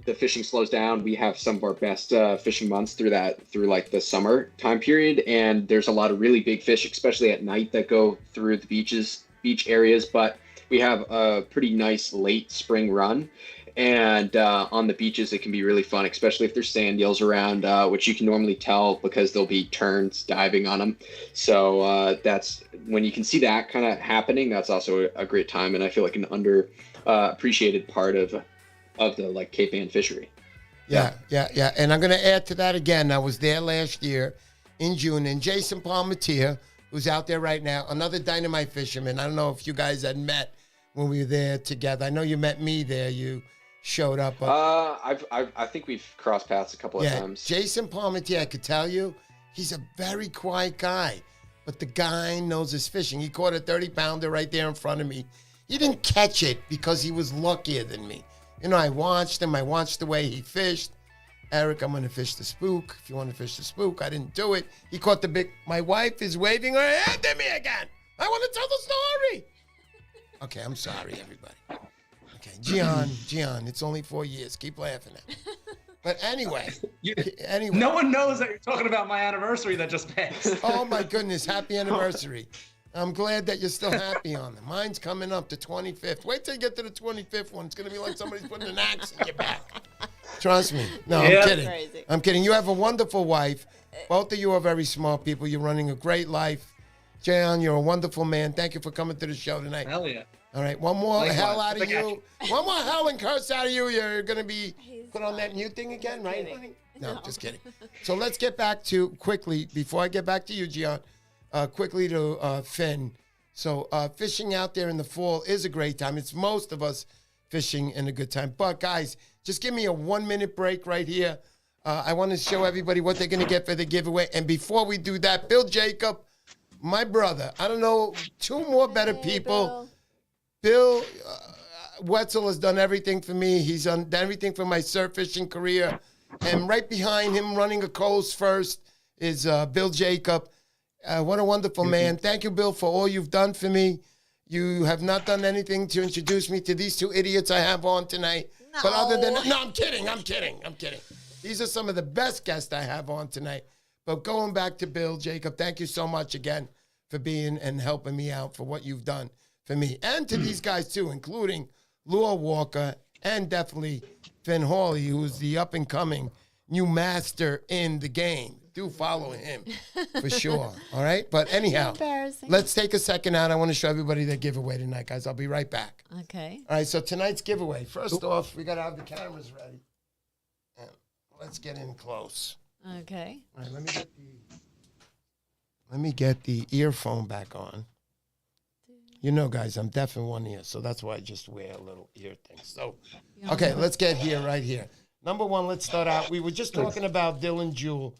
the fishing slows down. We have some of our best fishing months through like the summer time period. And there's a lot of really big fish, especially at night, that go through the beach areas. But we have a pretty nice late spring run. And on the beaches, it can be really fun, especially if there's sand eels around, which you can normally tell because there'll be terns diving on them. So that's when you can see that kind of happening. That's also a great time, and I feel like an under appreciated part of the like Cape Ann fishery. Yeah. And I'm going to add to that again. I was there last year in June, and Jason Palmatier, who's out there right now, another dynamite fisherman. I don't know if you guys had met when we were there together. I know you met me there. You showed up. I think we've crossed paths a couple of times. Jason Palmatier, I could tell you, he's a very quiet guy, but the guy knows his fishing. He caught a 30-pounder right there in front of me. He didn't catch it because he was luckier than me. I watched him. I watched the way he fished. Eric, I'm going to fish the spook. If you want to fish the spook, I didn't do it. He caught the big. My wife is waving her hand at me again. I want to tell the story. Okay, I'm sorry, everybody. Okay, Gian, it's only 4 years. Keep laughing at me. But anyway. No one knows that you're talking about my anniversary that just passed. Oh, my goodness. Happy anniversary. I'm glad that you're still happy on them. Mine's coming up the 25th. Wait till you get to the 25th one. It's going to be like somebody's putting an axe in your back. Trust me. No, I'm kidding. Crazy. I'm kidding. You have a wonderful wife. Both of you are very smart people. You're running a great life. Gian, you're a wonderful man. Thank you for coming to the show tonight. Hell yeah. All right, one more Likewise. hell out of you. One more hell and curse out of you. You're going to be put on that mute thing again, right? Kidding. No, just kidding. So let's get back to, quickly, before I get back to you, Gian, quickly to Finn. So fishing out there in the fall is a great time. It's most of us fishing in a good time. But, guys, just give me a 1-minute break right here. I want to show everybody what they're going to get for the giveaway. And before we do that, Bill Jacob, my brother, I don't know, 2 more better people. Bill Wetzel has done everything for me. He's done everything for my surf fishing career. And right behind him, running a coast first, is Bill Jacob. What a wonderful man. Thank you, Bill, for all you've done for me. You have not done anything to introduce me to these 2 idiots I have on tonight. No. But other than that, no, I'm kidding. These are some of the best guests I have on tonight. But going back to Bill Jacob, thank you so much again for being and helping me out for what you've done for me. And to these guys, too, including Lurewalker and definitely Finn Hawley, who's the up-and-coming new master in the game. Do follow him for sure. All right? But anyhow, Embarrassing. let's take a second out. I want to show everybody their giveaway tonight, guys. I'll be right back. Okay. All right, so tonight's giveaway. First off, we got to have the cameras ready. And let's get in close. Okay. All right, let me get the earphone back on. You know, guys, I'm deaf in one ear, so that's why I just wear a little ear thing. So, okay, let's get here, right here. Number one, let's start out. We were just talking about Dylan Jewell.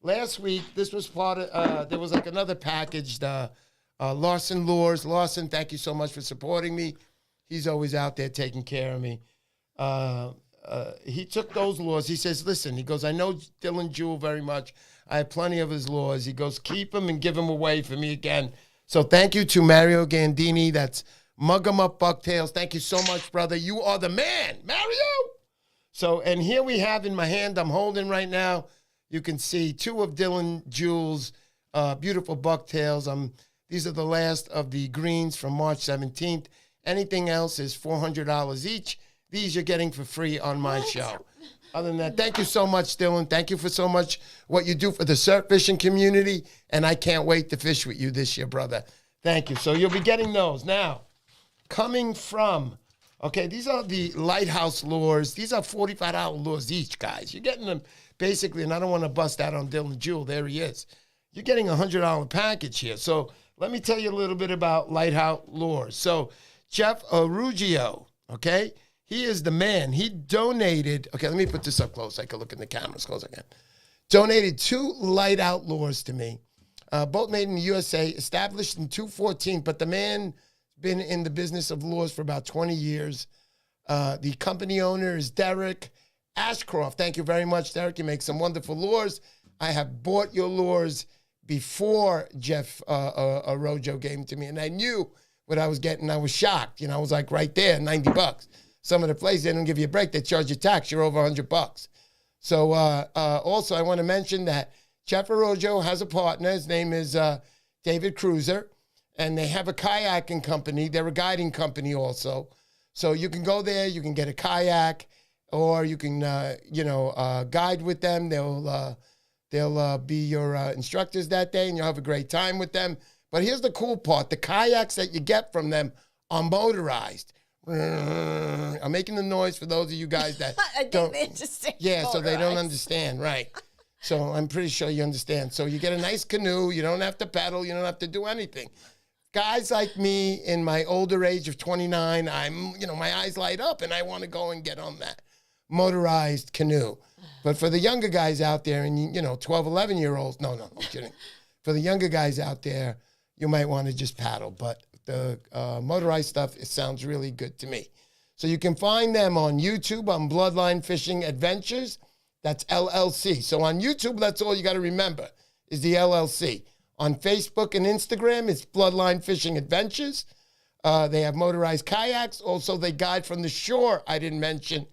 Last week, this was part of, there was like another package, the Larson Lures. Larson, thank you so much for supporting me. He's always out there taking care of me. He took those lures. He says, listen, he goes, I know Dylan Jewell very much. I have plenty of his lures. He goes, keep them and give them away for me again. So thank you to Mario Gandini. That's Mug 'em Up Bucktails. Thank you so much, brother. You are the man, Mario. So, and here we have in my hand, I'm holding right now, you can see two of Dylan Jewell's beautiful bucktails. These are the last of the greens from March 17th. Anything else is $400 each. These you're getting for free on my show. Other than that, thank you so much, Dylan. Thank you for so much what you do for the surf fishing community, and I can't wait to fish with you this year, brother. Thank you. So you'll be getting those. Now, coming from, okay, these are the Lighthouse Lures. These are $45 lures each, guys. You're getting them basically, and I don't want to bust out on Dylan Jewell. There he is. You're getting a $100 package here. So let me tell you a little bit about Lighthouse Lures. So Jeff Arugio, okay, he is the man. He donated, okay, let me put this up close. I can look in the camera as close as I can. Donated 2 Lighthouse Lures to me, both made in the USA, established in 2014, but the man been in the business of lures for about 20 years. The company owner is Derek Ashcroft. Thank you very much, Derek. You make some wonderful lures. I have bought your lures before Jeff Arroyo gave them to me, and I knew what I was getting. I was shocked. You know, I was like right there, $90. Some of the places, they don't give you a break. They charge you tax. You're over $100. So also, I want to mention that Jeff Arroyo has a partner. His name is David Cruiser, and they have a kayaking company. They're a guiding company also. So you can go there. You can get a kayak, or you can, guide with them. They'll be your instructors that day, and you'll have a great time with them. But here's the cool part. The kayaks that you get from them are motorized. I'm making the noise for those of you guys that don't understand. Yeah, so they don't understand, right? So I'm pretty sure you understand. So you get a nice canoe. You don't have to paddle. You don't have to do anything. Guys like me in my older age of 29, my eyes light up and I want to go and get on that motorized canoe. But for the younger guys out there and, 12, 11-year-olds, no, I'm kidding. For the younger guys out there, you might want to just paddle. But the motorized stuff, it sounds really good to me. So you can find them on YouTube on Bloodline Fishing Adventures. That's LLC. So on YouTube, that's all you got to remember is the LLC. On Facebook and Instagram, it's Bloodline Fishing Adventures. They have motorized kayaks. Also, they guide from the shore, I didn't mention.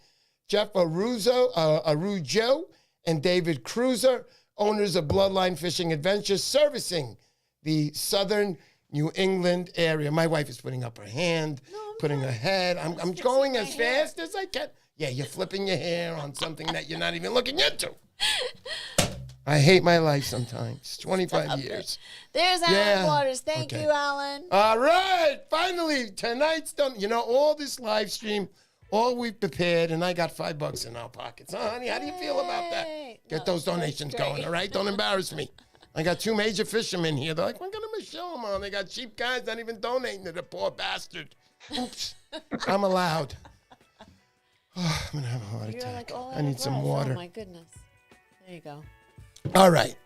Jeff Araujo and David Cruiser, owners of Bloodline Fishing Adventures, servicing the southern New England area. My wife is putting up her hand, putting her head. I'm going as fast as I can. Yeah, you're flipping your hair on something that you're not even looking into. I hate my life sometimes. 25 years. There's Alan Waters. Thank you, Alan. All right. Finally, tonight's done. All this live stream, all we've prepared, and I got $5 in our pockets. Huh, honey? How do you feel about that? Get those donations going, all right? Don't embarrass me. I got 2 major fishermen here. They're like, we're going to show them on. They got cheap guys not even donating to the poor bastard. Oops. I'm allowed. Oh, I'm going to have a heart attack. I need some water. Oh, my goodness. There you go. All right.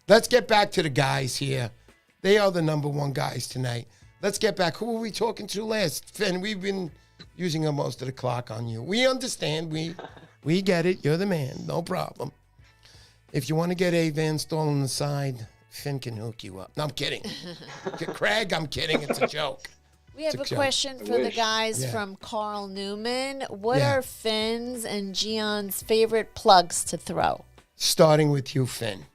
Let's get back to the guys here. They are the number one guys tonight. Let's get back. Who were we talking to last? Finn, we've been using up most of the clock on you. We understand. We get it. You're the man. No problem. If you want to get a Van Stall on the side, Finn can hook you up. No, I'm kidding. Craig, I'm kidding. It's a joke. We have a question for the guys from Carl Newman. What are Finn's and Gian's favorite plugs to throw? Starting with you, Finn.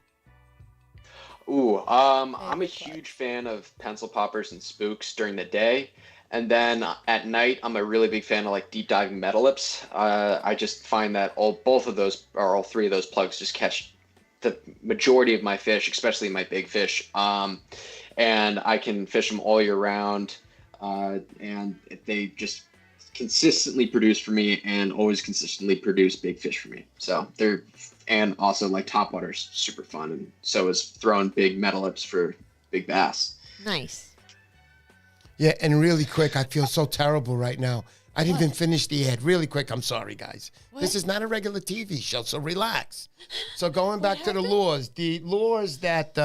I'm a huge fan of pencil poppers and spooks during the day. And then at night, I'm a really big fan of like deep diving metal lips. I just find that all three of those plugs just catch the majority of my fish, especially my big fish. And I can fish them all year round. And they just consistently produce for me and always consistently produce big fish for me. So and also like topwater's super fun. And so is throwing big metal lips for big bass. Nice. Yeah, and really quick, I feel so terrible right now. I didn't even finish the ad. Really quick, I'm sorry, guys. What? This is not a regular TV show, so relax. So going back to the lures that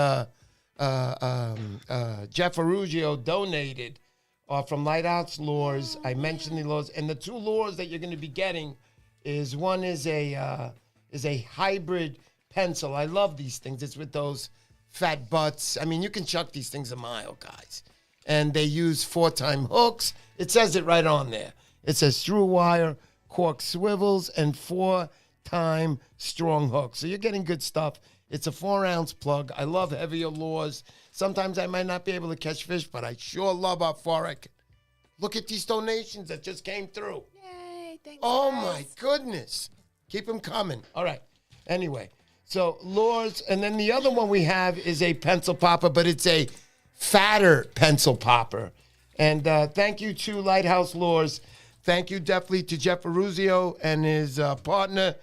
Jeff Arugio donated are from Lighthouse Lures. I mentioned the lures, and the two lures that you're going to be getting is one is a hybrid pencil. I love these things. It's with those fat butts. I mean, you can chuck these things a mile, guys. And they use 4-time hooks. It says it right on there. It says through wire, cork swivels, and 4-time strong hooks. So you're getting good stuff. It's a 4-ounce plug. I love heavier lures. Sometimes I might not be able to catch fish, but I sure love our forex. Look at these donations that just came through. Yay, thanks. Oh, my goodness. Keep them coming. All right. Anyway, so lures. And then the other one we have is a pencil popper, but it's a fatter pencil popper. And thank you to Lighthouse Lures. Thank you definitely to Jeff Aruzio and his partner,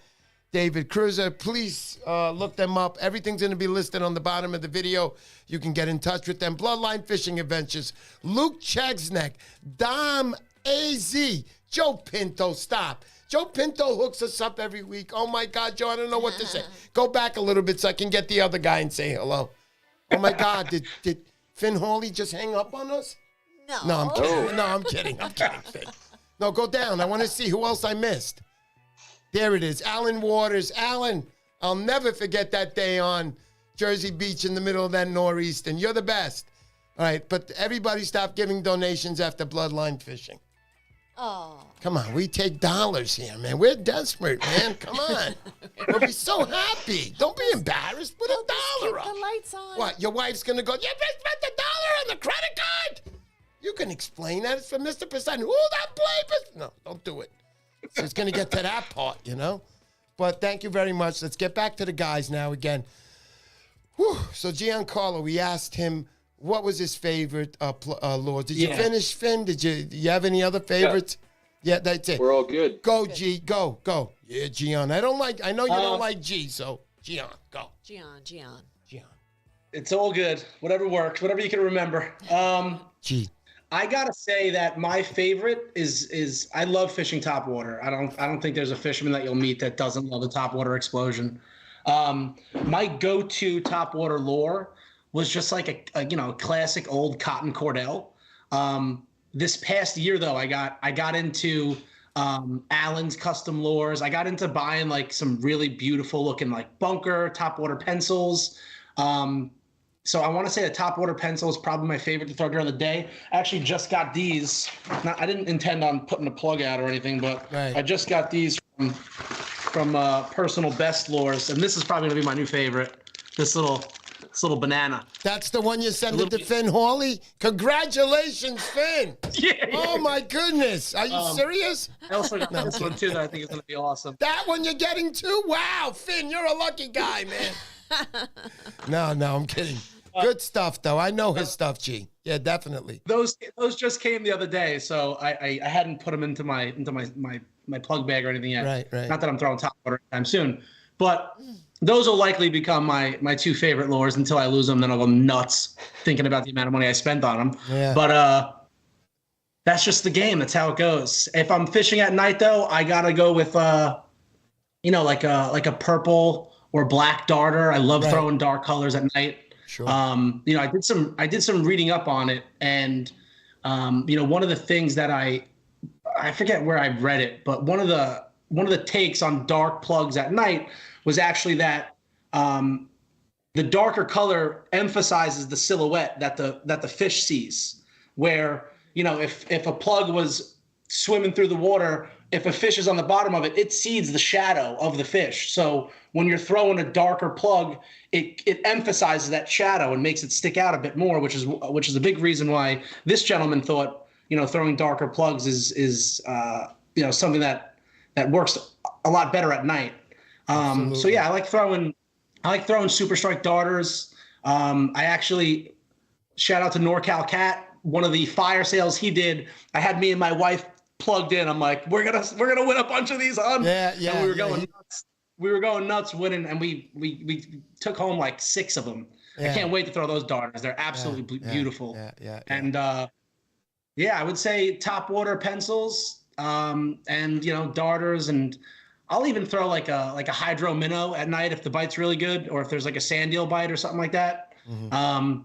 David Cruiser. Please look them up. Everything's going to be listed on the bottom of the video. You can get in touch with them. Bloodline Fishing Adventures, Luke Chegsneck, Dom AZ, Joe Pinto. Stop. Joe Pinto hooks us up every week. Oh, my God, Joe, I don't know what to say. Go back a little bit so I can get the other guy and say hello. Oh, my God, did Finn Hawley just hang up on us? No. No, I'm kidding. No, I'm kidding. I'm kidding, Finn. No, go down. I want to see who else I missed. There it is. Alan Waters. Alan, I'll never forget that day on Jersey Beach in the middle of that nor'easter. You're the best. All right, but everybody stop giving donations after Bloodline Fishing. Oh. Come on, we take dollars here, man. We're desperate, man. Come on. We'll be so happy. Don't be embarrassed. Put $1 up. Keep the lights on. What, your wife's going to go, you just spent $1 on the credit card? You can explain that. It's for Mr. Poseidon. Who that play? No, don't do it. So it's going to get to that part, you know? But thank you very much. Let's get back to the guys now again. Whew. So Giancarlo, we asked him what was his favorite lure. Did you finish, Finn? Do you have any other favorites? Yeah, that's it. We're all good. Go, G. Go. Yeah, Gian. I know you don't like G, so Gian, go. Gian. It's all good. Whatever works. Whatever you can remember. G. I gotta say that my favorite is I love fishing topwater. I don't think there's a fisherman that you'll meet that doesn't love a topwater explosion. My go-to topwater lure was just like a classic old cotton cordell. This past year though, I got into Allen's custom lures. I got into buying like some really beautiful looking like bunker topwater pencils. So I want to say a topwater pencil is probably my favorite to throw during the day. I actually just got these. I didn't intend on putting a plug out or anything, but right. I just got these from Personal Best Lures, and this is probably gonna be my new favorite. This little banana. That's the one you sent it to Finn Hawley? Congratulations, Finn! Yeah. Oh my goodness! Are you serious? I also got this one too that I think is gonna be awesome. That one you're getting too? Wow, Finn, you're a lucky guy, man. No, I'm kidding. Good stuff, though. I know his stuff, G. Yeah, definitely. Those just came the other day, so I hadn't put them into my plug bag or anything yet. Right. Not that I'm throwing topwater anytime soon, but those will likely become my two favorite lures until I lose them. Then I'll go nuts thinking about the amount of money I spent on them. Yeah. But that's just the game. That's how it goes. If I'm fishing at night, though, I gotta go with like a purple or black darter. I love throwing dark colors at night. Sure. I did some reading up on it, and one of the things that I forget where I read it, but one of the takes on dark plugs at night was actually that the darker color emphasizes the silhouette that the fish sees. Where if a plug was swimming through the water, if a fish is on the bottom of it, it sees the shadow of the fish. So when you're throwing a darker plug, it emphasizes that shadow and makes it stick out a bit more, which is a big reason why this gentleman thought throwing darker plugs is something that works a lot better at night. So yeah, I like throwing Super Strike darters. I actually shout out to NorCal Cat. One of the fire sales he did, I had me and my wife plugged in. I'm like, we're gonna win a bunch of these on. Yeah. And we were going nuts. We were going nuts winning, and we took home like 6 of them. Yeah. I can't wait to throw those darters. They're absolutely beautiful. Yeah. And I would say top water pencils, and darters, and I'll even throw like a hydro minnow at night if the bite's really good, or if there's like a sand eel bite or something like that. Mm-hmm.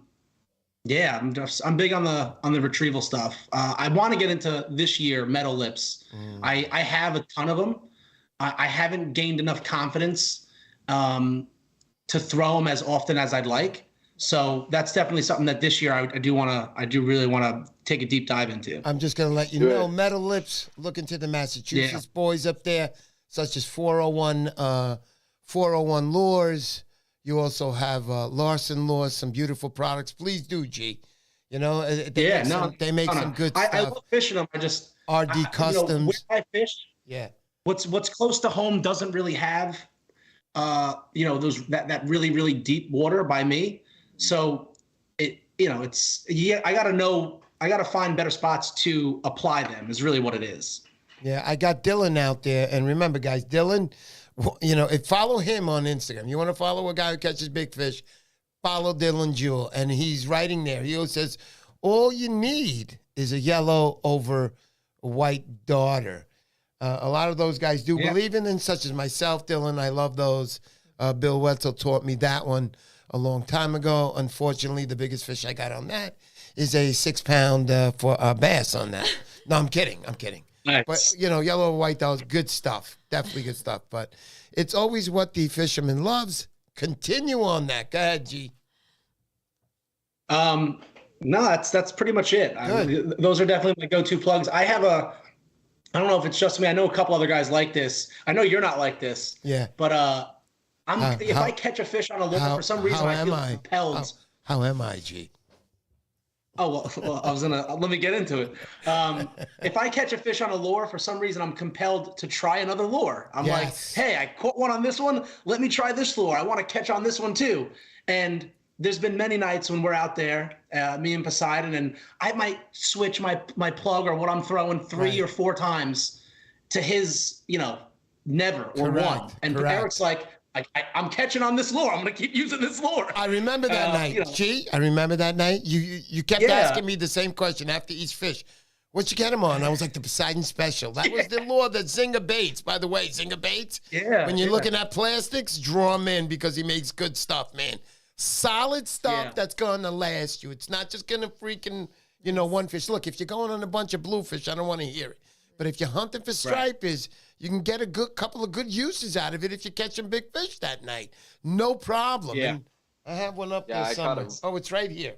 I'm big on the retrieval stuff. I want to get into this year metal lips. I have a ton of them. I haven't gained enough confidence to throw them as often as I'd like. So that's definitely something that this year I do really want to take a deep dive into. I'm just gonna let you know, metal lips. Look into the Massachusetts boys up there, such as 401 Lures. You also have Larson Lures, some beautiful products. Please do, G. They make some good stuff. I love fishing them. RD Customs. Where I fish. Yeah. What's close to home doesn't really have, those that really really deep water by me. So I gotta find better spots to apply them. Is really what it is. Yeah, I got Dylan out there, and remember, guys, Dylan. Follow him on Instagram. You want to follow a guy who catches big fish? Follow Dylan Jewell, and he's writing there. He always says, all you need is a yellow over a white darter. A lot of those guys do believe in them, such as myself, Dylan. I love those. Bill Wetzel taught me that one a long time ago. Unfortunately, the biggest fish I got on that is a 6-pound for bass on that. No, I'm kidding. Nice. But, yellow or white, that was good stuff. Definitely good stuff. But it's always what the fisherman loves. Continue on that. Go ahead, G. No, that's pretty much it. Those are definitely my go-to plugs. I don't know if it's just me. I know a couple other guys like this. I know you're not like this. Yeah. But if I catch a fish on a lure for some reason, I feel compelled. How am I, G? Oh, well, let me get into it. If I catch a fish on a lure, for some reason, I'm compelled to try another lure. I'm like, hey, I caught one on this one. Let me try this lure. I want to catch on this one too. And there's been many nights when we're out there, me and Poseidon, and I might switch my plug or what I'm throwing 3 or 4 times to his, never or one. And Eric's like, I'm catching on this lure. I'm going to keep using this lure. I remember that night, G. I remember that night. You kept asking me the same question after each fish. What'd you get him on? I was like, the Poseidon Special. That was the lure that Zinger Baits, by the way. Zinger Baits. Yeah. When you're looking at plastics, draw him in because he makes good stuff, man. Solid stuff that's going to last you. It's not just going to freaking, one fish. Look, if you're going on a bunch of bluefish, I don't want to hear it. But if you're hunting for stripers, you can get a couple of good uses out of it if you catch some big fish that night. No problem. Yeah. And I have one up there somewhere. Oh, it's right here.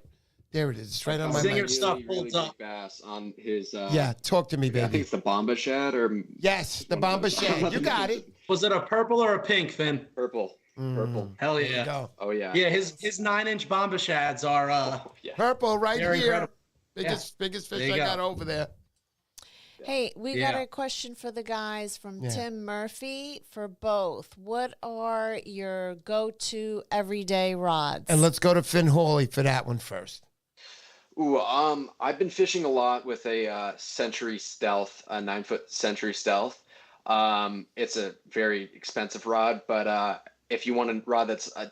There it is. It's right on my Zinger mic. stuff holds up. Bass on his. Talk to me, baby. I think it's the Bomba Shad or. Yes, the Bomba Shad. You got it. Was it a purple or a pink, Finn? Purple. Purple. Hell yeah. Go. Oh yeah. Yeah, his 9-inch Bomba Shads are purple right here. Incredible. Biggest fish I got over there. Hey, we got a question for the guys from Tim Murphy for both. What are your go-to everyday rods? And let's go to Finn Hawley for that one first. Ooh, I've been fishing a lot with a Century Stealth, a 9-foot Century Stealth. It's a very expensive rod, but if you want a rod that's a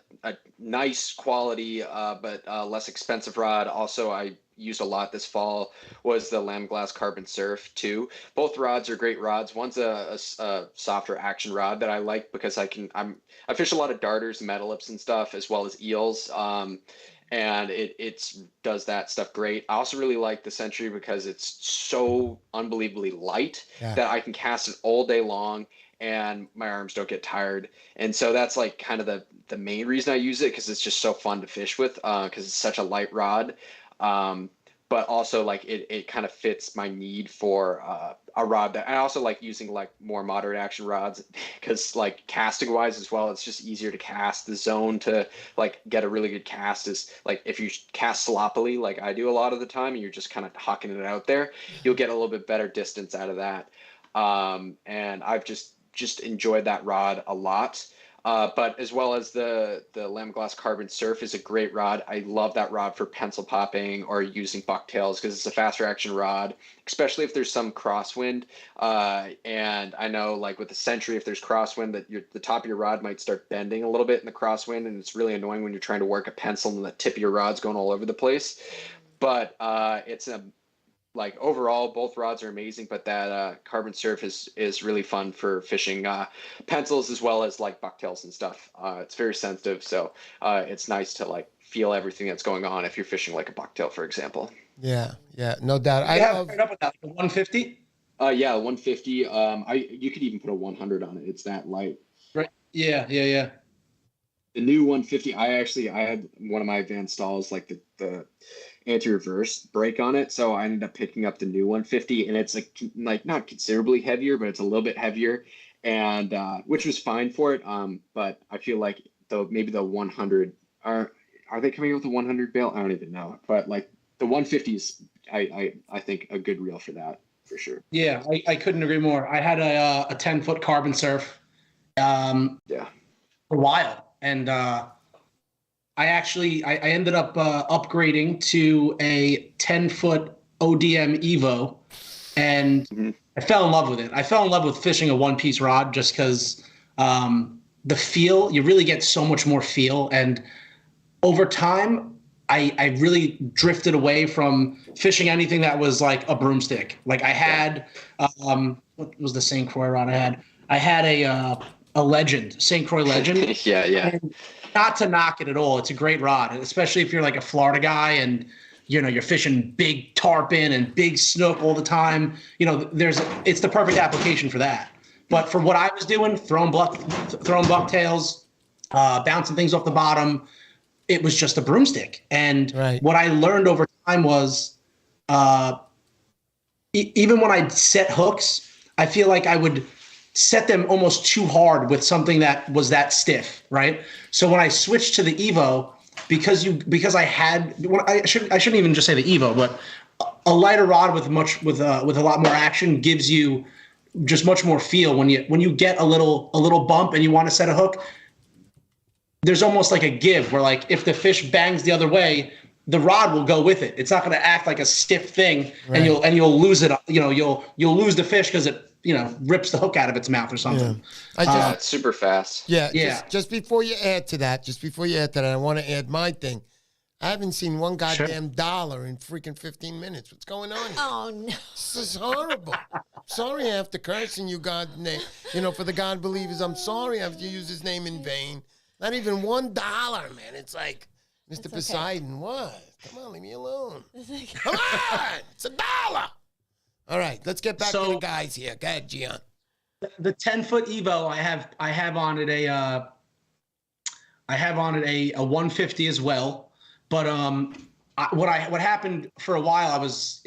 nice quality but less expensive rod, also I used a lot this fall was the Lamb Glass Carbon Surf 2. Both rods are great rods. One's a softer action rod that I like because I fish a lot of darters, metal lips and stuff, as well as eels. And it does that stuff great. I also really like the Century because it's so unbelievably light that I can cast it all day long and my arms don't get tired. And so that's like kind of the main reason I use it, because it's just so fun to fish with, because it's such a light rod. but also like it kind of fits my need for a rod that I also like using like more moderate action rods because like casting wise as well, it's just easier to cast. The zone to like get a really good cast is like if you cast sloppily like I do a lot of the time and you're just kind of hucking it out there, you'll get a little bit better distance out of that. And I've just enjoyed that rod a lot. But as well as the Lamglass Carbon Surf is a great rod. I love that rod for pencil popping or using bucktails because it's a faster action rod, especially if there's some crosswind. And I know like with the Century, if there's crosswind, that the top of your rod might start bending a little bit in the crosswind, and it's really annoying when you're trying to work a pencil and the tip of your rod's going all over the place. But it's a like overall, both rods are amazing, but that Carbon Surf is really fun for fishing pencils as well as like bucktails and stuff. It's very sensitive, so it's nice to like feel everything that's going on if you're fishing like a bucktail, for example. Yeah, no doubt. I Yeah, love right up with that. 150. Yeah, 150. You could even put a 100 on it. It's that light. Right. Yeah. The new 150. I had one of my advanced stalls like the anti-reverse brake on it, so I ended up picking up the new 150, and it's like not considerably heavier, but it's a little bit heavier, and which was fine for it. But I feel like maybe the 100 are they coming out with a 100 bail? I don't even know, but like the 150 is I think a good reel for that for sure. Yeah, I couldn't agree more. I had a 10-foot Carbon Surf for a while, and I ended up upgrading to a 10-foot ODM Evo, and I fell in love with it. I fell in love with fishing a one-piece rod just because the feel, you really get so much more feel. And over time, I really drifted away from fishing anything that was like a broomstick. Like I had, what was the St. Croix rod I had? I had a Legend, St. Croix Legend. Yeah. And not to knock it at all. It's a great rod, especially if you're like a Florida guy and you're fishing big tarpon and big snook all the time. It's the perfect application for that. But for what I was doing, throwing bucktails, bouncing things off the bottom, it was just a broomstick. And what I learned over time was, even when I set hooks, I feel like I would set them almost too hard with something that was that stiff, right? So when I switched to the Evo, because I shouldn't even just say the Evo, but a lighter rod with a lot more action gives you just much more feel when you get a little bump and you want to set a hook. There's almost like a give where like if the fish bangs the other way, the rod will go with it. It's not going to act like a stiff thing, and you'll lose it. You'll lose the fish because it rips the hook out of its mouth or something. Yeah. It's super fast. Yeah. Just before you add to that, I want to add my thing. I haven't seen one goddamn dollar in freaking 15 minutes. What's going on here? Oh, no. This is horrible. Sorry I have to curse in you God's name. For the God believers, I'm sorry I have to use his name in vain. Not even $1, man. It's like, Mr. Poseidon, what? Come on, leave me alone. Come on! It's $1. All right, let's get back to the guys here. Go ahead, Gian. The 10-foot Evo, I have on it a 150 as well. But what happened for a while, I was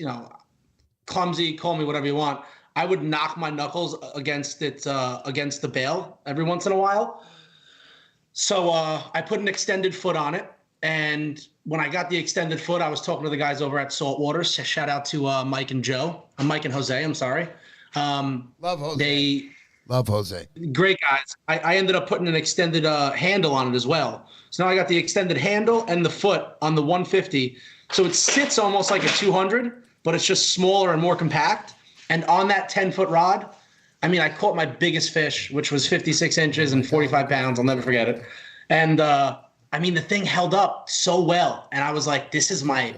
clumsy, call me whatever you want. I would knock my knuckles against the bail every once in a while. So I put an extended foot on it, and when I got the extended foot, I was talking to the guys over at Saltwater. Shout out to Mike and Joe. Mike and Jose, I'm sorry. Love Jose. Love Jose. Great guys. I ended up putting an extended handle on it as well. So now I got the extended handle and the foot on the 150. So it sits almost like a 200, but it's just smaller and more compact. And on that 10-foot rod, I caught my biggest fish, which was 56 inches and 45 pounds. I'll never forget it. And the thing held up so well. And I was like, this is my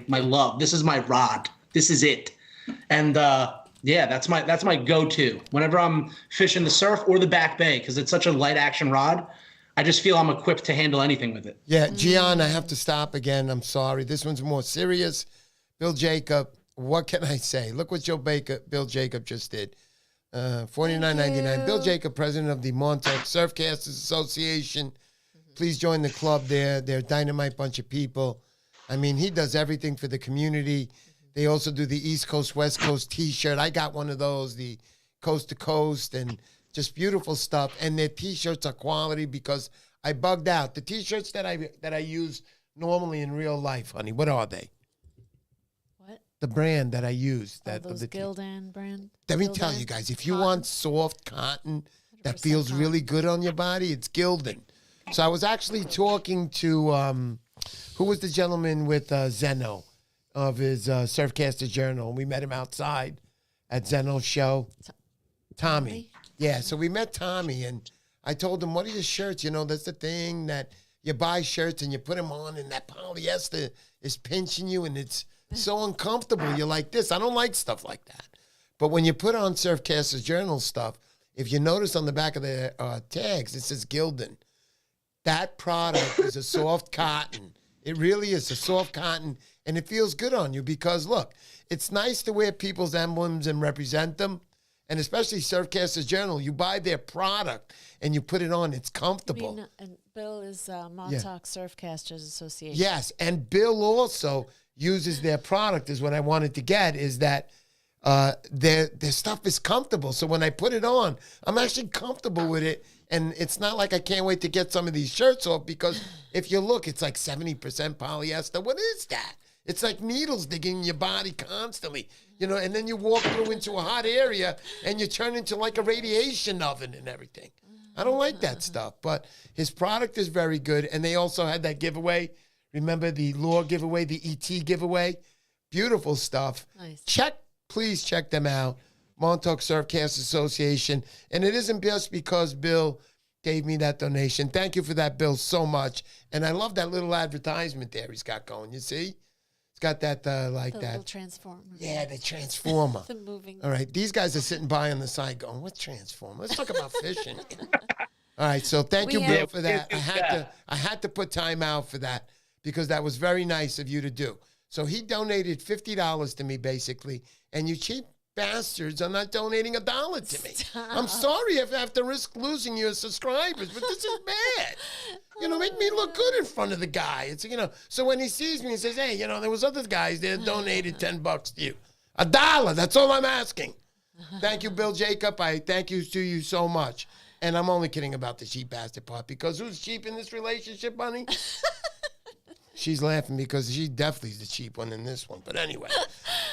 love. This is my rod. This is it. And that's my go-to whenever I'm fishing the surf or the back bay, because it's such a light action rod. I just feel I'm equipped to handle anything with it. Yeah, Gian, I have to stop again. I'm sorry. This one's more serious. Bill Jacob, what can I say? Look what Bill Jacob just did. $49.99. Bill Jacob, president of the Montauk Surfcasters Association. Please join the club there. They're a dynamite bunch of people. I mean, he does everything for the community. They also do the East Coast, West Coast T-shirt. I got one of those, the Coast to Coast, and just beautiful stuff. And their T-shirts are quality because I bugged out. The T-shirts that I use normally in real life, honey, what are they? What? The brand that I use. Those Gildan brand? Let me tell you guys, if you want soft cotton that feels really good on your body, it's Gildan. So I was actually talking to, who was the gentleman with Zeno of his Surfcasters Journal? We met him outside at Zeno's show. Tommy. Yeah, so we met Tommy, and I told him, what are your shirts? You know, that's the thing that you buy shirts and you put them on, and that polyester is pinching you, and it's so uncomfortable. You're like this. I don't like stuff like that. But when you put on Surfcasters Journal stuff, if you notice on the back of the tags, it says Gildan. That product is a soft cotton. It really is a soft cotton, and it feels good on you because, look, it's nice to wear people's emblems and represent them, and especially Surfcasters Journal. You buy their product, and you put it on. It's comfortable. And Bill is Montauk Surfcasters Association. Yes, and Bill also uses their product, is what I wanted to get, is that their stuff is comfortable. So when I put it on, I'm actually comfortable with it. And it's not like I can't wait to get some of these shirts off because if you look, it's like 70% polyester. What is that? It's like needles digging in your body constantly, you know, and then you walk through into a hot area and you turn into like a radiation oven and everything. I don't like that stuff, but his product is very good. And they also had that giveaway. Remember the lure giveaway, the ET giveaway? Beautiful stuff. Nice. Please check them out. Montauk Surfcast Association. And it isn't just because Bill gave me that donation. Thank you for that, Bill, so much. And I love that little advertisement there he's got going. You see? It's got that, like the that. Little transformer. Yeah, the transformer. The moving. All right. These guys are sitting by on the side going, what transformer? Let's talk about fishing. All right. So thank you, Bill, for that. I had to put time out for that because that was very nice of you to do. So he donated $50 to me, basically. And you cheap bastards are not donating $1 to me. Stop. I'm sorry if I have to risk losing your subscribers, but this is bad. You know, make me look good in front of the guy. It's, you know, so when he sees me, he says, hey, you know, there was other guys there donated $10 to you. $1, that's all I'm asking. Thank you, Bill Jacob. I thank you to you so much. And I'm only kidding about the cheap bastard part because who's cheap in this relationship, honey? She's laughing because she definitely is the cheap one in this one. But anyway.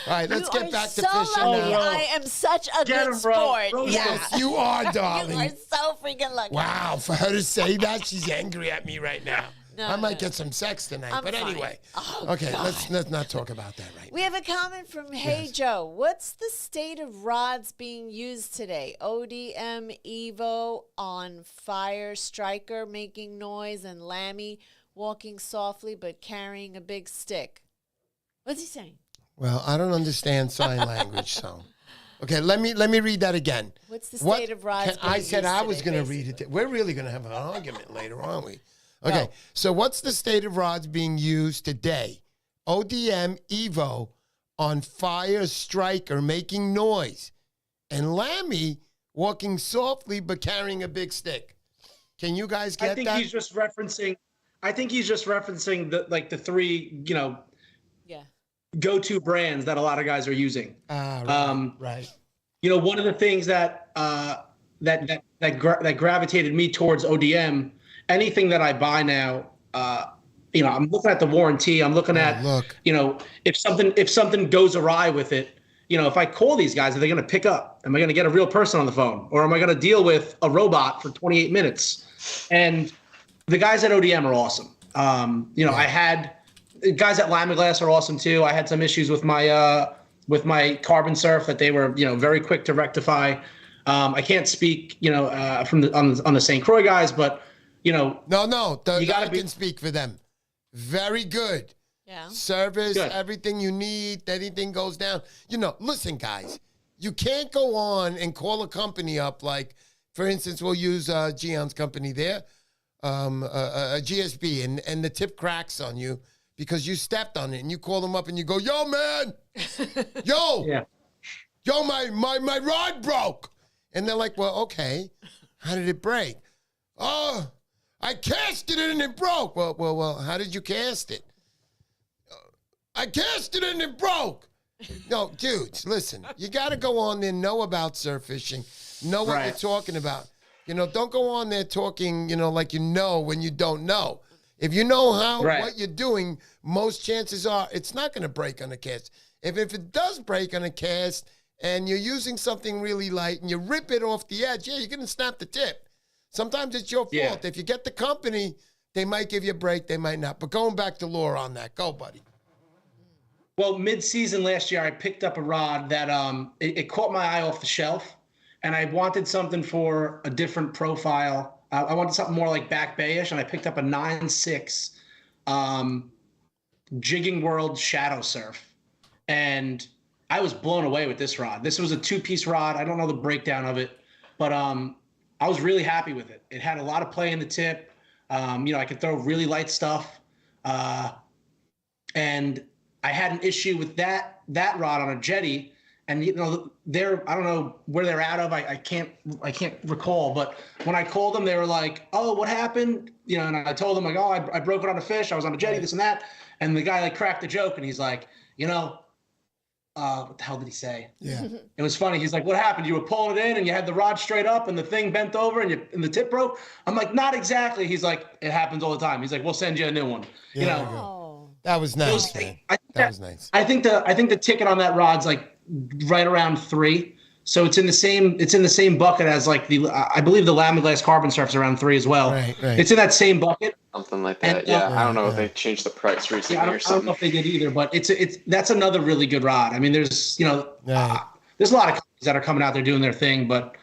All right, let's get back to fishing lucky. now. I am such a good sport. Yeah. Yes, you are, darling. You are so freaking lucky. Wow, for her to say that, she's angry at me right now. I might get some sex tonight. I'm but fine. Anyway. Oh, okay, God. let's not talk about that right We have a comment from Hey Joe. What's the state of rods being used today? ODM Evo on fire, striker making noise, and Lammy walking softly but carrying a big stick. What's he saying? Well, I don't understand sign language, so. Okay, let me read that again. What's the state of rods being I said used I was today, going to read basically? it. We're really going to have an argument later, aren't we? Okay, Go. so what's the state of rods being used today? ODM Evo on fire, striker making noise, and Lammy walking softly but carrying a big stick. Can you guys get that? I think he's just referencing the three, you know, go-to brands that a lot of guys are using. Right. You know, one of the things that gravitated me towards ODM, anything that I buy now, you know, I'm looking at the warranty. I'm looking at, you know, if something goes awry with it, you know, if I call these guys, are they going to pick up? Am I going to get a real person on the phone, or am I going to deal with a robot for 28 minutes? And the guys at ODM are awesome. You know, I had guys at Lamiglass are awesome too. I had some issues with my Carbon Surf that they were, you know, very quick to rectify. I can't speak, you know, on the St. Croix guys, but you know, I can speak for them. Very good. Yeah. Service, everything you need, anything goes down. You know, listen, guys, you can't go on and call a company up like, for instance, we'll use Gian's company there, a GSB, and the tip cracks on you because you stepped on it, and you call them up and you go, yo, man, yo, my rod broke. And they're like, well, okay, how did it break? Oh, I casted it and it broke. Well, how did you cast it? I cast it and it broke. No, dudes, listen. You got to go on there, know about surf fishing, know what you're talking about. Don't go on there talking, like you know when you don't know. If you know what you're doing, most chances are it's not going to break on a cast. If it does break on a cast and you're using something really light and you rip it off the edge, you're going to snap the tip. Sometimes it's your fault. If you get the company, they might give you a break, they might not. But going back to lure on that, go, buddy. Well, mid-season last year, I picked up a rod that it caught my eye off the shelf, and I wanted something for a different profile. I wanted something more like Back Bay-ish, and I picked up a 9.6 Jigging World Shadow Surf. And I was blown away with this rod. This was a 2-piece rod. I don't know the breakdown of it, but I was really happy with it. It had a lot of play in the tip. I could throw really light stuff. And I had an issue with that rod on a jetty. And I don't know where they're out of. I can't recall. But when I called them, they were like, "Oh, what happened?" And I told them like, "Oh, I broke it on a fish. I was on a jetty, this and that." And the guy like cracked a joke, and he's like, what the hell did he say? Yeah, it was funny. He's like, "What happened? You were pulling it in, and you had the rod straight up, and the thing bent over, and the tip broke." I'm like, "Not exactly." He's like, "It happens all the time." He's like, "We'll send you a new one." That was nice. That was nice. I think the ticket on that rod's like right around 3, so it's in the same bucket as like I believe the Lamiglass Carbon Surf's around 3 as well. Right. It's in that same bucket. Something like that. And, I don't know if they changed the price recently or something. I don't know if they did either, but that's another really good rod. I mean, there's there's a lot of companies that are coming out there doing their thing, but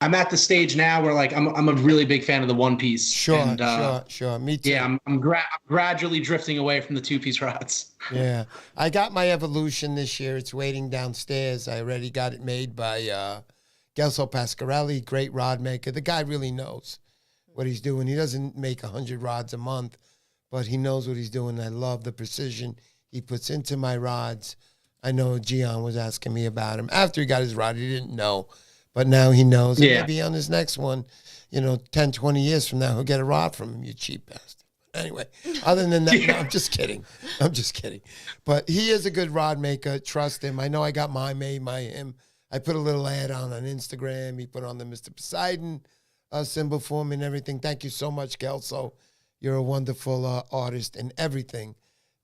I'm at the stage now where like I'm a really big fan of the 1-piece. Sure. Me too. Yeah, I'm gradually drifting away from the 2-piece rods. Yeah, I got my Evolution this year. It's waiting downstairs. I already got it made by Gelso Pasquarelli, great rod maker. The guy really knows what he's doing. He doesn't make 100 rods a month, but he knows what he's doing. I love the precision he puts into my rods. I know Gian was asking me about him. After he got his rod, he didn't know. But now he knows. And maybe on his next one, 10, 20 years from now, he'll get a rod from him, you cheap bastard. Anyway, other than that, no, I'm just kidding. But he is a good rod maker. Trust him. I know I got mine made by him. I put a little ad on Instagram. He put on the Mr. Poseidon symbol for me and everything. Thank you so much, Gelso. You're a wonderful artist in everything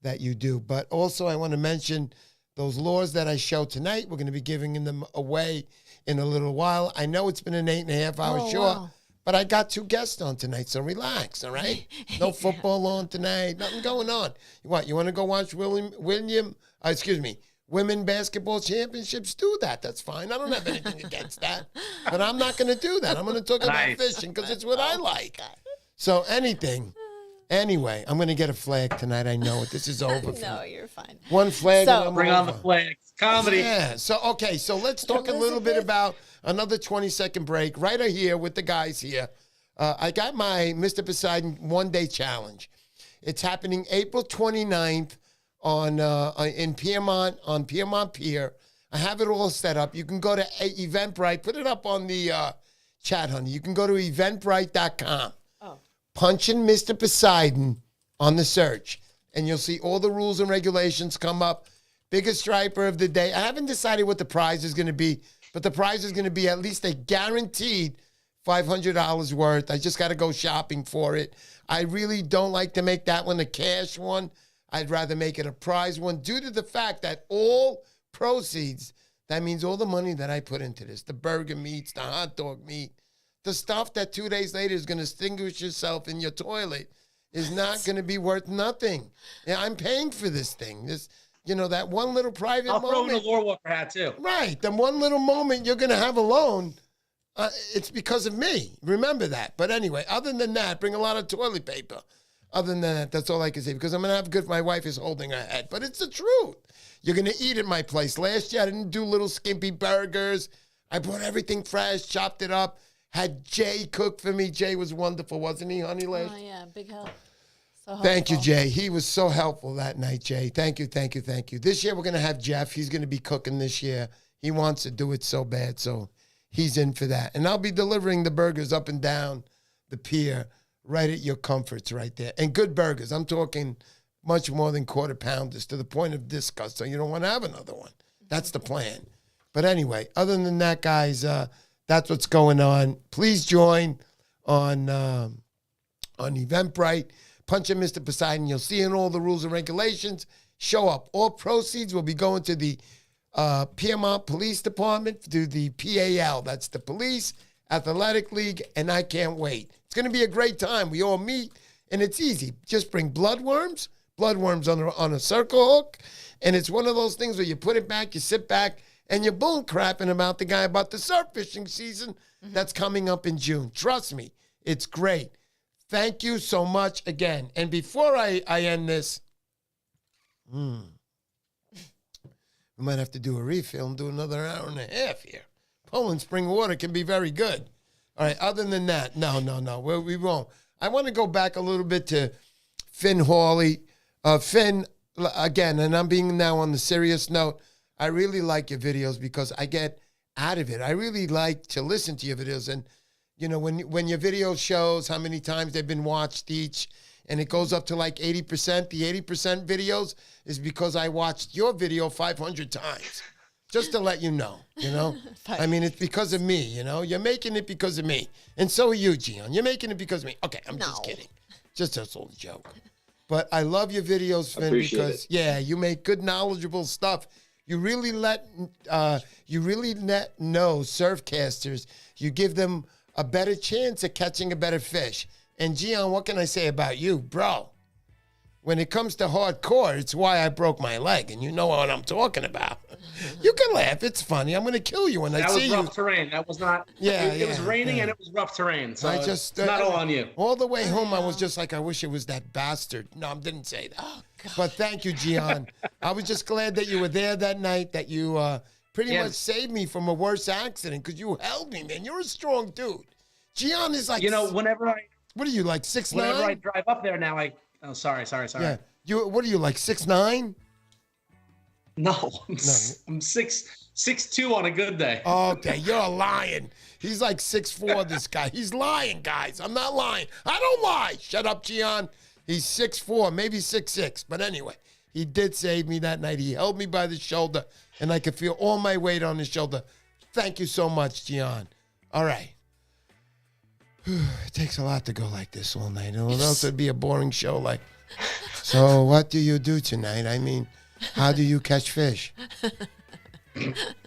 that you do. But also I want to mention those lures that I show tonight. We're going to be giving them away in a little while. I know it's been an 8.5-hour show, wow. but I got 2 guests on tonight, so relax, all right? No football on tonight, nothing going on. What, you want to go watch women basketball championships? Do that. That's fine. I don't have anything against that, but I'm not going to do that. I'm going to talk about fishing because it's what I like. So Anyway, I'm going to get a flag tonight. I know it. This is over. No, you're fine. One flag. So, and bring on the flags. Comedy. Yeah. So let's talk a little bit about another 20-second break right here with the guys here. I got my Mr. Poseidon one-day challenge. It's happening April 29th in Piermont, on Piermont Pier. I have it all set up. You can go to Eventbrite. Put it up on the chat, honey. You can go to eventbrite.com. Punch in Mr. Poseidon on the search, and you'll see all the rules and regulations come up. Biggest striper of the day. I haven't decided what the prize is going to be, but the prize is going to be at least a guaranteed $500 worth. I just got to go shopping for it. I really don't like to make that one a cash one. I'd rather make it a prize one due to the fact that all proceeds, that means all the money that I put into this, the burger meats, the hot dog meat, the stuff that 2 days later is going to extinguish yourself in your toilet is not going to be worth nothing. Yeah, I'm paying for this thing. That one little private moment. I'll throw in a Lurewalker hat too. Right. The one little moment you're going to have alone, it's because of me. Remember that. But anyway, other than that, bring a lot of toilet paper. Other than that, that's all I can say because I'm going to have good. My wife is holding her head. But it's the truth. You're going to eat at my place. Last year, I didn't do little skimpy burgers. I bought everything fresh, chopped it up. Had Jay cook for me. Jay was wonderful, wasn't he, honey? Oh, yeah, big help. So Thank you, Jay. He was so helpful that night, Jay. Thank you. This year we're going to have Jeff. He's going to be cooking this year. He wants to do it so bad, so he's in for that. And I'll be delivering the burgers up and down the pier right at your comforts right there. And good burgers. I'm talking much more than quarter pounders to the point of disgust. So you don't want to have another one. That's the plan. But anyway, other than that, guys, that's what's going on. Please join on Eventbrite. Punch in Mr. Poseidon. You'll see in all the rules and regulations. Show up. All proceeds will be going to the Piedmont Police Department, to the PAL. That's the Police Athletic League, and I can't wait. It's going to be a great time. We all meet, and it's easy. Just bring bloodworms on a circle hook, and it's one of those things where you put it back, you sit back, and you're bull crapping about the guy about the surf fishing season that's coming up in June. Trust me, it's great. Thank you so much again. And before I end this, we might have to do a refill and do another hour and a half here. Poland spring water can be very good. All right, other than that, no, we won't. I want to go back a little bit to Finn Hawley. Finn, again, and I'm being now on the serious note, I really like your videos because I get out of it. I really like to listen to your videos. And, you know, when your video shows how many times they've been watched each, and it goes up to like 80%, the 80% videos is because I watched your video 500 times. Just to let you know, you know? I mean, it's because of me, you know? You're making it because of me. And so are you, Gian. You're making it because of me. Okay, I'm just kidding. Just a little joke. But I love your videos, Finn, because, yeah, you make good, knowledgeable stuff. You really let know surfcasters. You give them a better chance at catching a better fish. And, Gian, what can I say about you? Bro, when it comes to hardcore, it's why I broke my leg, and you know what I'm talking about. You can laugh. It's funny. I'm going to kill you when I see you. That was rough terrain. That was not – it was raining and it was rough terrain, so it's not all on you. All the way home, I was just like, I wish it was that bastard. No, I didn't say that. Oh, God. But thank you, Gian. I was just glad that you were there that night, that you pretty much saved me from a worse accident because you held me, man. You're a strong dude. Gian is like – You know, whenever I – what are you, like 6'9"? Whenever I drive up there now, oh, sorry. Yeah. What are you, like 6'9"? No, I'm 6'2" on a good day. Okay, you're a lion. He's like 6'4", this guy. He's lying, guys. I'm not lying. I don't lie. Shut up, Gian. He's 6'4", maybe 6'6". But anyway, he did save me that night. He held me by the shoulder, and I could feel all my weight on his shoulder. Thank you so much, Gian. All right. It takes a lot to go like this all night. Or else it'd be a boring show like, so what do you do tonight? I mean, how do you catch fish?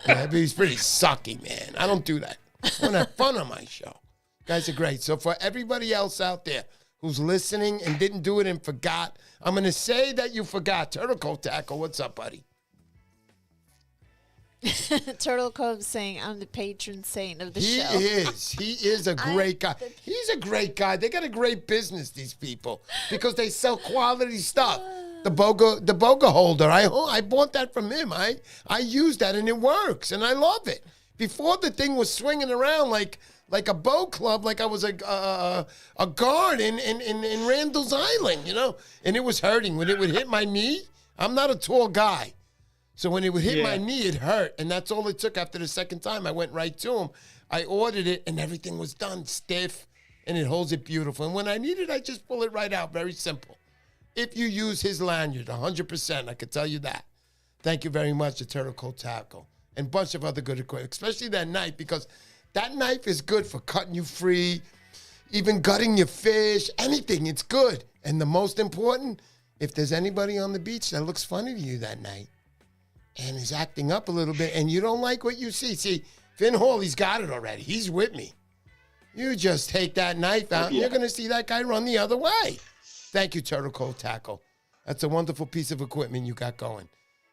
Yeah, he's pretty sucky, man. I don't do that. I want to have fun on my show. You guys are great. So for everybody else out there who's listening and didn't do it and forgot, I'm going to say that you forgot. Turtle Coat Tackle, what's up, buddy? Turtle Cove saying, I'm the patron saint of the show. He is a great guy. He's a great guy. They got a great business, these people, because they sell quality stuff. The boga holder, I bought that from him. I use that, and it works, and I love it. Before, the thing was swinging around like a bow club, like I was a guard in Randall's Island, you know, and it was hurting. When it would hit my knee, I'm not a tall guy. So when it would hit my knee, it hurt. And that's all it took. After the second time, I went right to him. I ordered it, and everything was done stiff, and it holds it beautiful. And when I need it, I just pull it right out. Very simple. If you use his lanyard, 100%, I could tell you that. Thank you very much, the Turtle Coat Tackle. And a bunch of other good equipment, especially that knife, because that knife is good for cutting you free, even gutting your fish, anything. It's good. And the most important, if there's anybody on the beach that looks funny to you that night, and is acting up a little bit, and you don't like what you see. See, Finn Hawley's got it already. He's with me. You just take that knife out, and you're going to see that guy run the other way. Thank you, Turtle Coat Tackle. That's a wonderful piece of equipment you got going.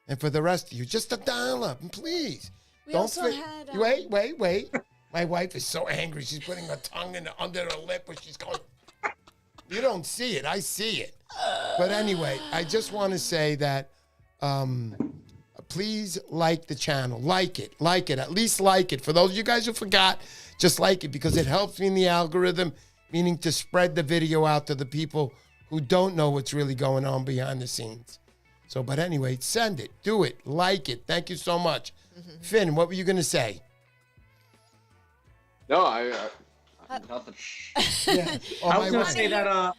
And for the rest of you, just a dial up, please. Wait. My wife is so angry. She's putting her tongue under her lip, where she's going, you don't see it. I see it. But anyway, I just want to say that... please like the channel. Like it. At least like it. For those of you guys who forgot, just like it, because it helps me in the algorithm, meaning to spread the video out to the people who don't know what's really going on behind the scenes. So, but anyway, send it. Do it. Like it. Thank you so much. Mm-hmm. Finn, what were you going to say? No, nothing. Yeah. I was going to say that...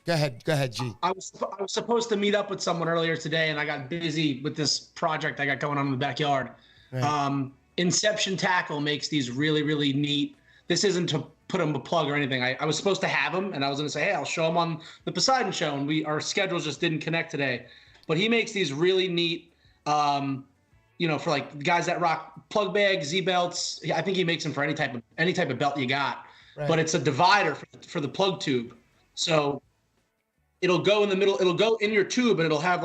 Go ahead, G. I was supposed to meet up with someone earlier today, and I got busy with this project I got going on in the backyard. Right. Inception Tackle makes these really, really neat. This isn't to put him a plug or anything. I was supposed to have him, and I was going to say, hey, I'll show him on the Poseidon show, and our schedules just didn't connect today. But he makes these really neat, for like guys that rock plug bags, Z-belts. I think he makes them for any type of belt you got. Right. But it's a divider for the plug tube. So it'll go in the middle. It'll go in your tube, and it'll have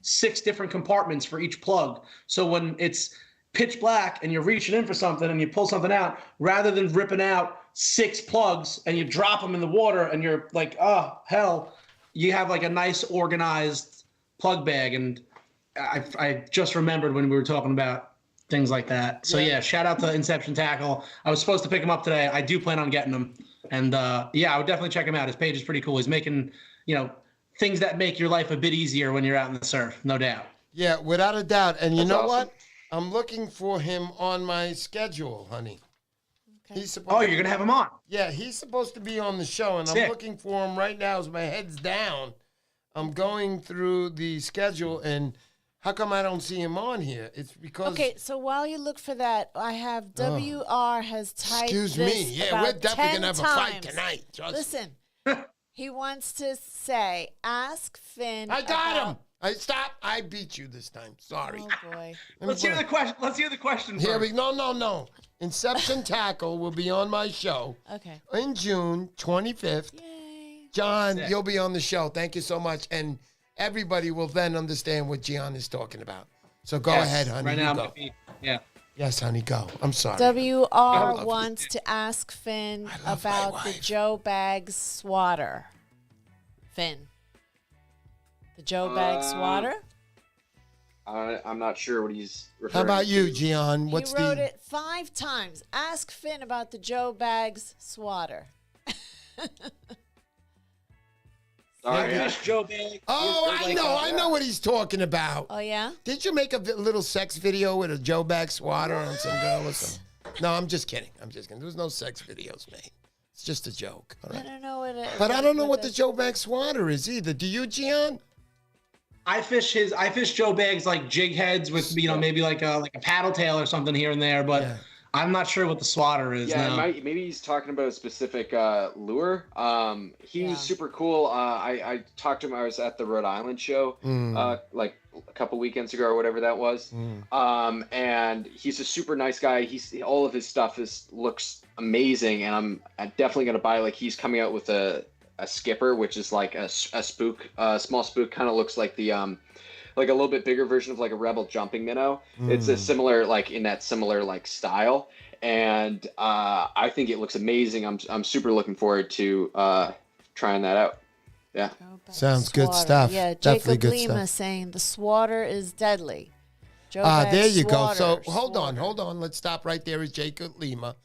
6 different compartments for each plug. So when it's pitch black and you're reaching in for something and you pull something out, rather than ripping out 6 plugs and you drop them in the water and you're like, oh hell, you have like a nice organized plug bag. And I just remembered when we were talking about things like that. So yeah, shout out to Inception Tackle. I was supposed to pick him up today. I do plan on getting him. And I would definitely check him out. His page is pretty cool. He's making, things that make your life a bit easier when you're out in the surf, no doubt. Yeah, without a doubt. And you That's know awesome. what? I'm looking for him on my schedule, honey. Okay. He's supposed You're going to have him on? Yeah, he's supposed to be on the show, and Sick. I'm looking for him right now as my head's down. I'm going through the schedule, and how come I don't see him on here? It's because... Okay, so while you look for that, I have WR has typed Excuse this me. Yeah, about we're definitely 10 going to have a fight times. tonight. Trust me. Listen, he wants to say, ask Finn. I got him. I beat you this time. Sorry. Oh boy. Let's hear the question. Let's hear the question Here first. no. Inception Tackle will be on my show Okay. in June 25th. Yay. John, Sick. you'll be on the show. Thank you so much. And everybody will then understand what Gian is talking about. So go ahead, honey. Right you now, go. yeah. Yes, honey, go. I'm sorry. WR wants to ask Finn love my about the wife. Joe Bags swatter. Finn. The Joe Bags swatter? I'm not sure what he's How referring about to. you, Gian? What's He wrote the... it 5 times. Ask Finn about the Joe Bags swatter. Sorry, Fish Joe Bag. Oh, I know what he's talking about. Oh, yeah? Did you make a little sex video with a Joe Bag swatter on some girl or something? No, I'm just kidding. There was no sex videos made. It's just a joke. All I right. don't know what it is. But I don't know what the Joe Bag swatter is either. Do you, Gian? I fish Joe Bags like jig heads with maybe like a paddle tail or something here and there, but I'm not sure what the swatter is. Yeah, now. maybe he's talking about a specific lure. He was super cool. I talked to him. I was at the Rhode Island show like a couple weekends ago or whatever that was. And he's a super nice guy. All of his stuff looks amazing, and I'm definitely gonna buy. Like, he's coming out with a skipper, which is like a spook, small spook, kind of looks like the like a little bit bigger version of like a Rebel jumping minnow. It's a similar, like in that similar like style, and I think it looks amazing. I'm super looking forward to trying that out. Yeah, Sounds good Swatter. stuff. Yeah, Definitely Jacob good Lima stuff. saying the swatter is deadly. Joe Bags There you go. So swatter, hold swatter. on. Let's stop right there with Jacob Lima.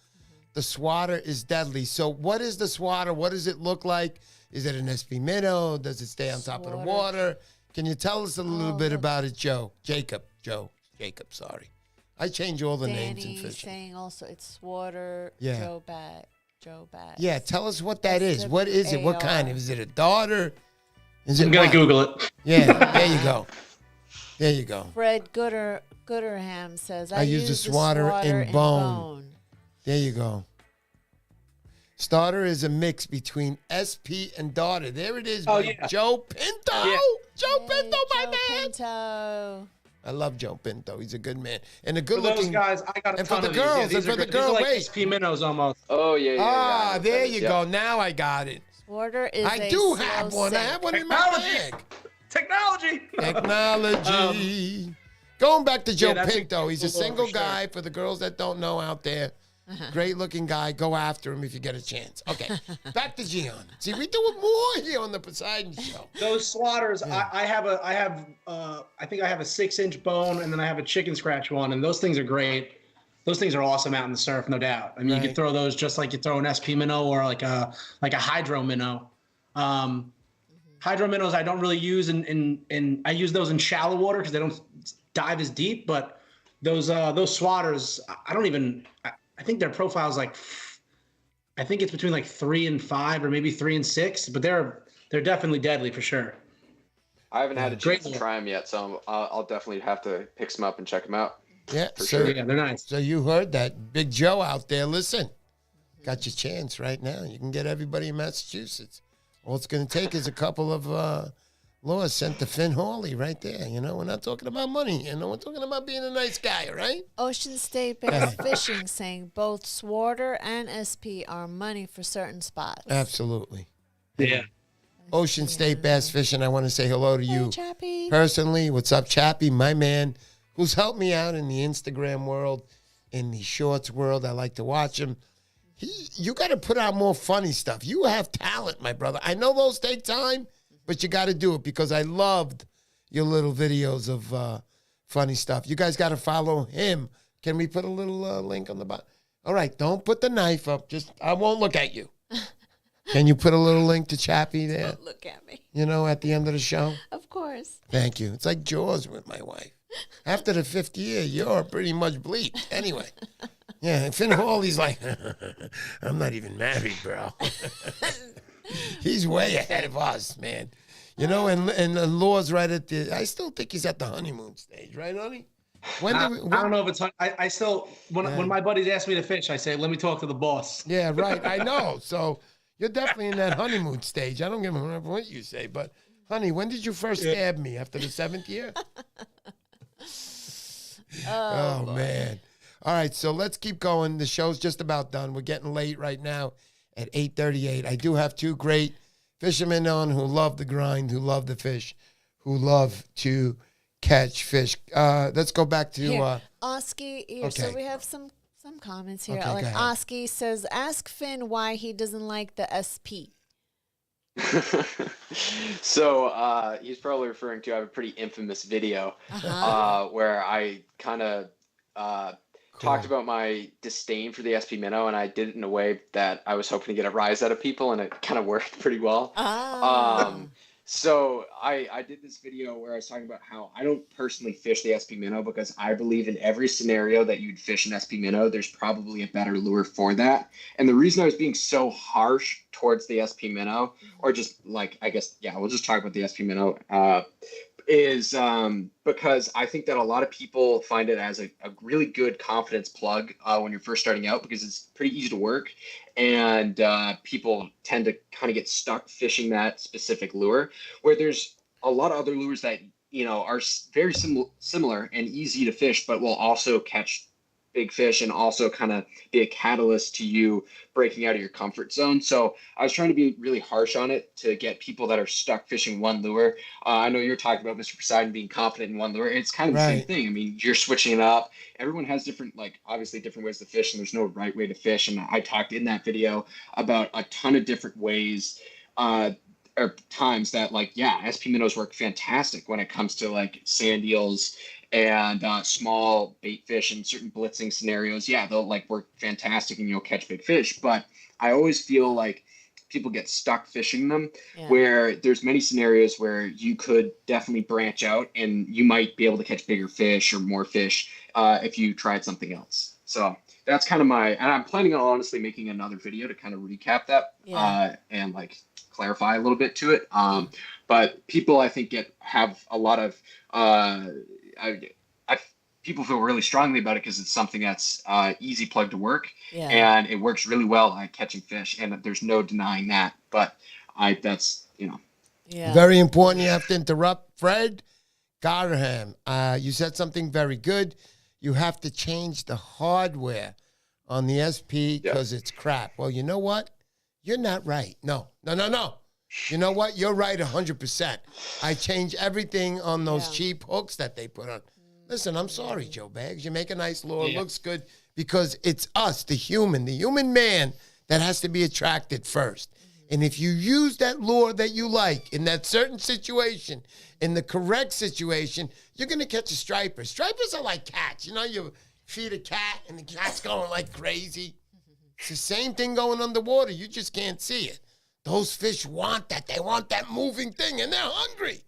The swatter is deadly. So what is the swatter? What does it look like? Is it an SP minnow? Does it stay on top of the Swatter. water? Can you tell us a little bit about it, Joe? Jacob, sorry. I change all the names in Danny fishing. saying also it's swatter. Yeah. Joe Bags. Yeah, tell us what that is. What is it? What kind? Is it a daughter? Is it I'm gonna what? Google it. Yeah, there you go. There you go. Fred Gooderham says I use the swatter in bone. There you go. Starter is a mix between SP and daughter. There it is, Joe Pinto. Yeah. Joe Pinto, my Joe man. Pinto. I love Joe Pinto. He's a good man. And a For good those looking guys, I got a and for ton the of girls, these. and for the These girl, are like wait. SP minnows almost. Oh yeah. there you go. Now I got it. Swatter is I a do slow have one. I sink. have one in my bag. Technology. Technology. Going back to Joe that's a Pinto, he's a cool single for sure. guy. For the girls that don't know out there, great looking guy. Go after him if you get a chance. Okay, back to Gian. See, we doing more here on the Poseidon Show. Those swatters, I think I have a 6-inch bone, and then I have a chicken scratch one, and those things are great. Those things are awesome out in the surf, no doubt. I mean, you can throw those just like you throw an SP minnow or like a hydro minnow. Hydro minnows I don't really use in I use those in shallow water because they don't dive as deep. But those swatters, I think their profile is like, I think it's between like 3 and 5 or maybe 3 and 6. But they're They're definitely deadly for sure. I haven't had a Great chance to try them yet, so I'll definitely have to pick some up and check them out. Yeah, For so sure. Yeah, they're nice. So you heard that. Big Joe out there, listen. Got your chance right now. You can get everybody in Massachusetts. All it's going to take is a couple of lures sent to Finn Hawley right there. You know, we're not talking about money. You know, we're talking about being a nice guy, right? Ocean State Based Fishing saying both Swarter and SP are money for certain spots. Absolutely. Yeah. Ocean State Bass Fishing, I want to say hello to Hey, you Chappie. personally. What's up, Chappie, my man, who's helped me out in the Instagram world, in the shorts world. I like to watch him. You got to put out more funny stuff. You have talent, my brother. I know those take time, but you got to do it because I loved your little videos of funny stuff. You guys got to follow him. Can we put a little link on the bottom? All right, don't put the knife up. I won't look at you. Can you put a little link to Chappie there? Don't look at me. You know, at the end of the show? Of course. Thank you. It's like Jaws with my wife. After the 5th year, you're pretty much bleak. Anyway. Yeah, Finn Hawley's like, I'm not even married, bro. He's way ahead of us, man. You know, and the Law's right at I still think he's at the honeymoon stage, right, honey? I don't know if it's, I still, when my buddies ask me to fish, I say, let me talk to the boss. Yeah, right. I know. So you're definitely in that honeymoon stage. I don't give a what you say, but honey, when did you first stab me? After the 7th year? Oh man. All right, so let's keep going. The show's just about done. We're getting late right now at 8:38. I do have two great fishermen on who love the grind, who love the fish, who love to catch fish. Let's go back to Oski here. Okay. So we have some comments here. Okay, Like go ahead. Oski says, ask Finn why he doesn't like the SP. So he's probably referring to, I have a pretty infamous video where I kind of talked about my disdain for the SP minnow, and I did it in a way that I was hoping to get a rise out of people, and it kind of worked pretty well. So I did this video where I was talking about how I don't personally fish the SP minnow because I believe in every scenario that you'd fish an SP minnow, there's probably a better lure for that. And the reason I was being so harsh towards the SP minnow, or just like, I guess, yeah, we'll just talk about the SP minnow, is because I think that a lot of people find it as a really good confidence plug when you're first starting out, because it's pretty easy to work, and people tend to kind of get stuck fishing that specific lure, where there's a lot of other lures that, you know, are very similar and easy to fish, but will also catch big fish and also kind of be a catalyst to you breaking out of your comfort zone. So I was trying to be really harsh on it to get people that are stuck fishing one lure. I know you're talking about Mr. Poseidon being confident in one lure. It's kind of the same thing. I mean, you're switching it up. Everyone has different, like, obviously different ways to fish, and there's no right way to fish. And I talked in that video about a ton of different ways or times that, like, yeah, SP minnows work fantastic when it comes to like sand eels and small bait fish in certain blitzing scenarios. Yeah, they'll like work fantastic and you'll catch big fish. But I always feel like people get stuck fishing them, where there's many scenarios where you could definitely branch out and you might be able to catch bigger fish or more fish if you tried something else. So that's kind of and I'm planning on honestly making another video to kind of recap that and like clarify a little bit to it. But people, I think, have a lot of people feel really strongly about it because it's something that's easy plug to work, and it works really well at catching fish, and there's no denying that. But that's, you know, very important. You have to interrupt. Fred Garham, you said something very good. You have to change the hardware on the SP because it's crap. Well, you know what? You're not right. No. You know what? You're right 100%. I change everything on those cheap hooks that they put on. Listen, I'm sorry, Joe Bags. You make a nice lure. It looks good because it's us, the human man that has to be attracted first. And if you use that lure that you like in that certain situation, in the correct situation, you're going to catch a striper. Stripers are like cats. You know, you feed a cat and the cat's going like crazy. It's the same thing going underwater. You just can't see it. Those fish want that. They want that moving thing, and they're hungry.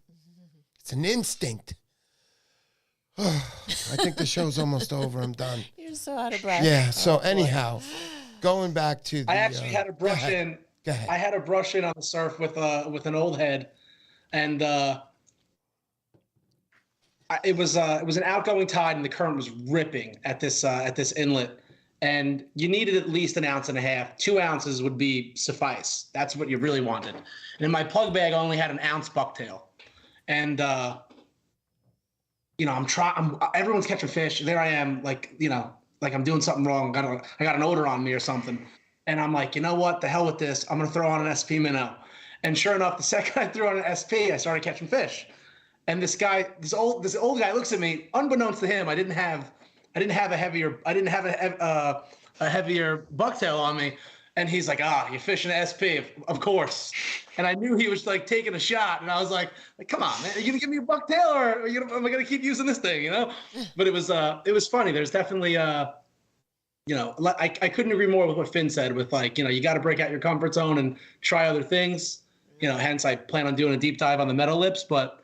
It's an instinct. I think the show's almost over. I'm done. You're so out of breath. Yeah, so anyhow, going back to the... I actually had to brush in. Go ahead. I had a brush in on the surf with an old head, and it was an outgoing tide, and the current was ripping at this inlet, and you needed at least 1.5 ounces. 2 ounces would be suffice. That's what you really wanted. And in my plug bag, I only had 1 ounce bucktail, and everyone's catching fish. There I am, like I'm doing something wrong. I got an odor on me or something. And I'm like, you know what? The hell with this. I'm going to throw on an SP minnow. And sure enough, the second I threw on an SP, I started catching fish. And this old guy looks at me. Unbeknownst to him, I didn't have a heavier bucktail on me. And he's like, you're fishing an SP, of course. And I knew he was like taking a shot. And I was like, come on, man, are you gonna give me a bucktail, or am I gonna keep using this thing? But it was funny. There's definitely I couldn't agree more with what Finn said. With you got to break out your comfort zone and try other things. Hence I plan on doing a deep dive on the metal lips. But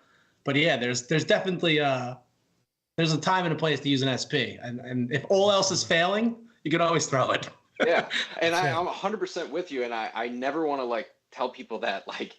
yeah, there's definitely there's a time and a place to use an SP. And if all else is failing, you can always throw it. Yeah, and I'm 100% with you, and I never want to tell people that like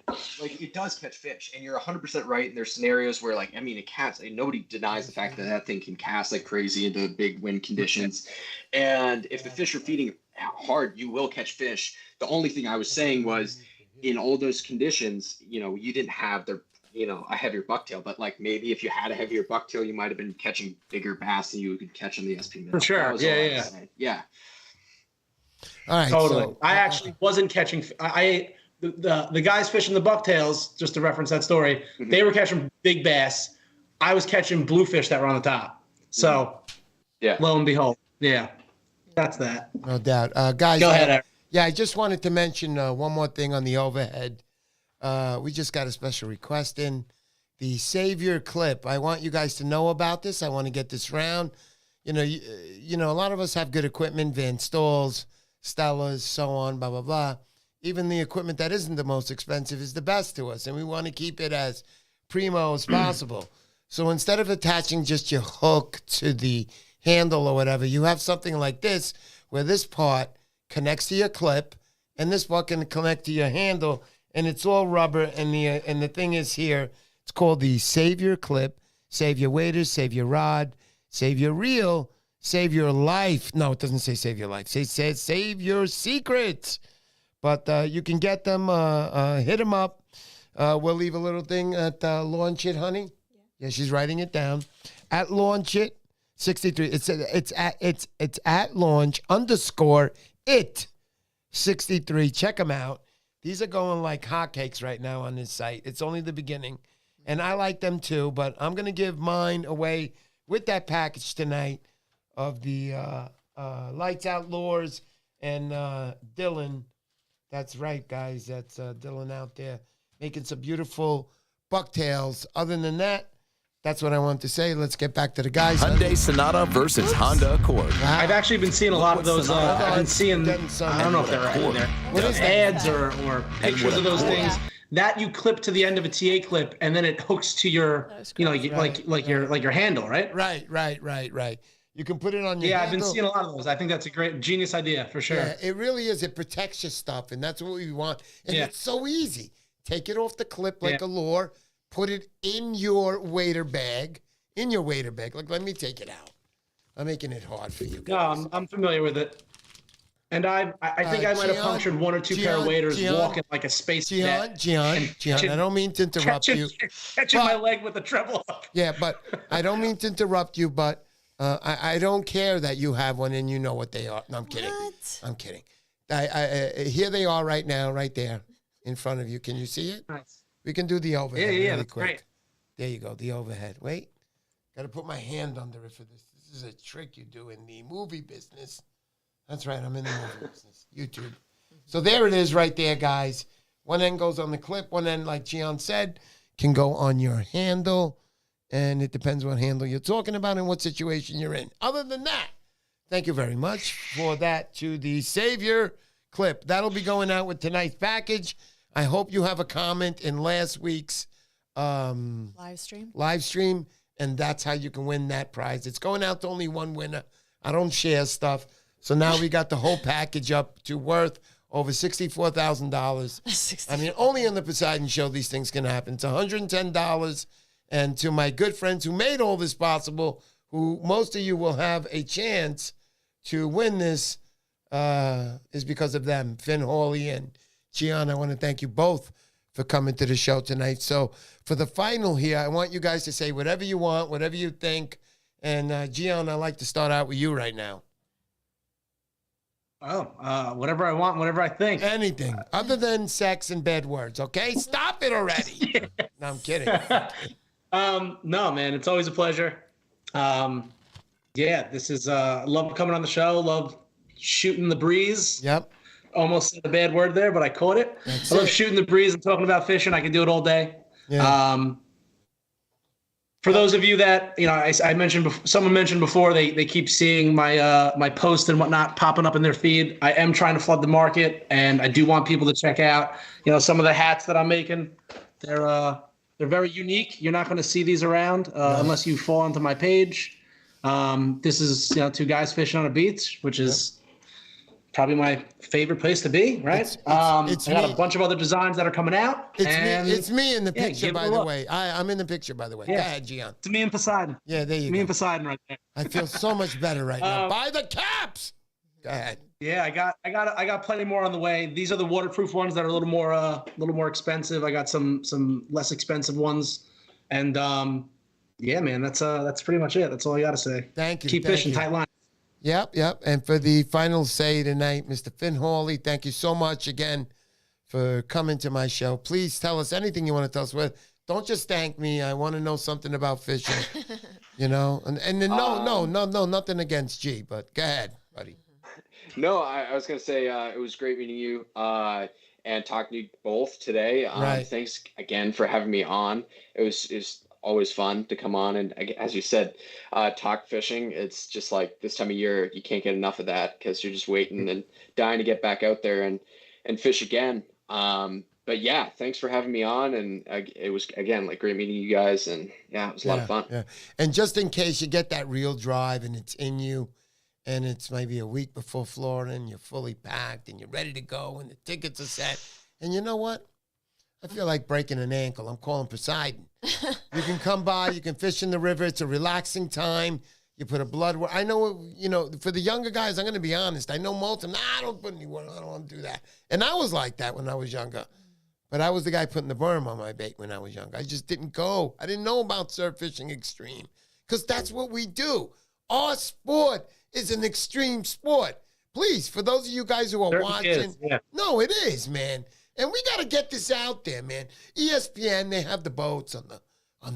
it does catch fish, and you're 100% right. And there's scenarios where it casts. Nobody denies the fact that thing can cast like crazy into big wind conditions, and if the fish are feeding hard, you will catch fish. The only thing I was saying was, in all those conditions, you didn't have a heavier bucktail, but maybe if you had a heavier bucktail, you might have been catching bigger bass than you could catch on the SP minnow. For sure, yeah. All right, totally. so, I actually wasn't catching. The guys fishing the bucktails, just to reference that story, they were catching big bass. I was catching bluefish that were on the top. So, lo and behold, that's that. No doubt, guys. Go ahead, Eric. Yeah, I just wanted to mention one more thing on the overhead. We just got a special request in. The Savior clip. I want you guys to know about this. I want to get this round. A lot of us have good equipment, Van Stalls, Stellas, so on, blah, blah, blah. Even the equipment that isn't the most expensive is the best to us, and we want to keep it as primo as possible. So instead of attaching just your hook to the handle or whatever, you have something like this, where this part connects to your clip, and this part can connect to your handle, and it's all rubber, and the thing is here, it's called the Savior clip. Save your waders, save your rod, save your reel, save your life. No, it doesn't say save your life. It says save your secrets. But you can get them, hit them up. We'll leave a little thing at Launch It, honey. Yeah, she's writing it down. At Launch It 63. It's at Launch _it 63. Check them out. These are going like hotcakes right now on this site. It's only the beginning. And I like them too, but I'm going to give mine away with that package tonight of the Lights Out Lures and Dylan. That's right, guys. That's Dylan out there making some beautiful bucktails. Other than that, that's what I want to say. Let's get back to the guys. Hyundai Sonata versus Honda Accord. Wow. I've actually been seeing a lot of those. I've been seeing, I don't know if they're ads or pictures of those things. That you clip to the end of a TA clip, and then it hooks to your, like your handle, right? Right. You can put it on your handle. I've been seeing a lot of those. I think that's a great, genius idea for sure. Yeah, it really is. It protects your stuff, and that's what we want. And it's so easy. Take it off the clip like a lure, put it in your wader bag. Look, let me take it out. I'm making it hard for you guys. No, I'm familiar with it. And I think I might have punctured one or two pair of waders walking like a space net. Gian, I don't mean to interrupt you. Catching my leg with a treble hook. Yeah, but I don't mean to interrupt you, but I don't care that you have one and you know what they are. No, I'm kidding. What? I'm kidding. Here they are right now, right there in front of you. Can you see it? Nice. We can do the overhead really that's quick. great. There you go, the overhead. Wait, got to put my hand under it for this. This is a trick you do in the movie business. That's right, I'm in the movie business, YouTube. So there it is right there, guys. One end goes on the clip. One end, like Gian said, can go on your handle. And it depends what handle you're talking about and what situation you're in. Other than that, thank you very much for that to the Savior clip. That'll be going out with tonight's package. I hope you have a comment in last week's live stream, and that's how you can win that prize. It's going out to only one winner. I don't share stuff. So now we got the whole package up to worth over $64,000. I mean, only on the Poseidon Show these things can happen. It's $110. And to my good friends who made all this possible, who most of you will have a chance to win this, is because of them, Finn Hawley and Gian. I want to thank you both for coming to the show tonight. So for the final here, I want you guys to say whatever you want, whatever you think. And Gian, I'd like to start out with you right now. Whatever I want, whatever I think. Anything other than sex and bad words, okay? Stop it already. Yeah. No, I'm kidding. No, man, it's always a pleasure. This is love coming on the show. Love shooting the breeze. Yep. Almost said a bad word there, but I caught it. I love shooting the breeze and talking about fishing. I can do it all day. Yeah. For those of you that, I mentioned, someone mentioned before, they keep seeing my my post and whatnot popping up in their feed. I am trying to flood the market, and I do want people to check out, some of the hats that I'm making. They're very unique. You're not going to see these around unless you fall onto my page. This is, two guys fishing on a beach, which is probably my favorite place to be, right? I got a bunch of other designs that are coming out. It's me in the picture, by the way. I'm in the picture, by the way. Yeah. Go ahead, Gian. It's me and Poseidon. Yeah, there you go. Me and Poseidon right there. I feel so much better right now. Buy the caps. Go ahead. Yeah, I got plenty more on the way. These are the waterproof ones that are a little more expensive. I got some less expensive ones, and man, that's pretty much it. That's all I got to say. Thank you. Keep fishing, tight line. Yep. And for the final say tonight, Mr. Finn Hawley, thank you so much again for coming to my show. Please tell us anything you want to tell us. Don't just thank me. I want to know something about fishing, And then no, nothing against G, but go ahead, buddy. No, I was going to say it was great meeting you and talking to you both today. Right. Thanks again for having me on. It was always fun to come on and, as you said, talk fishing. It's just like this time of year, you can't get enough of that because you're just waiting and dying to get back out there and fish again. But yeah, thanks for having me on. And it was, again, like great meeting you guys. And yeah, it was a lot of fun. Yeah. And just in case you get that real drive and it's in you, and it's maybe a week before Florida and you're fully packed and you're ready to go and the tickets are set. And you know what? I feel like breaking an ankle. I'm calling Poseidon. You can come by. You can fish in the river. It's a relaxing time. You put a blood work. I know, for the younger guys, I'm going to be honest. I know most of them, I don't put any work. I don't want to do that. And I was like that when I was younger. But I was the guy putting the worm on my bait when I was younger. I just didn't go. I didn't know about surf fishing extreme because that's what we do. Our sport is an extreme sport. Please, for those of you guys who are watching, no, it is, man. And we got to get this out there, man. ESPN, they have the boats on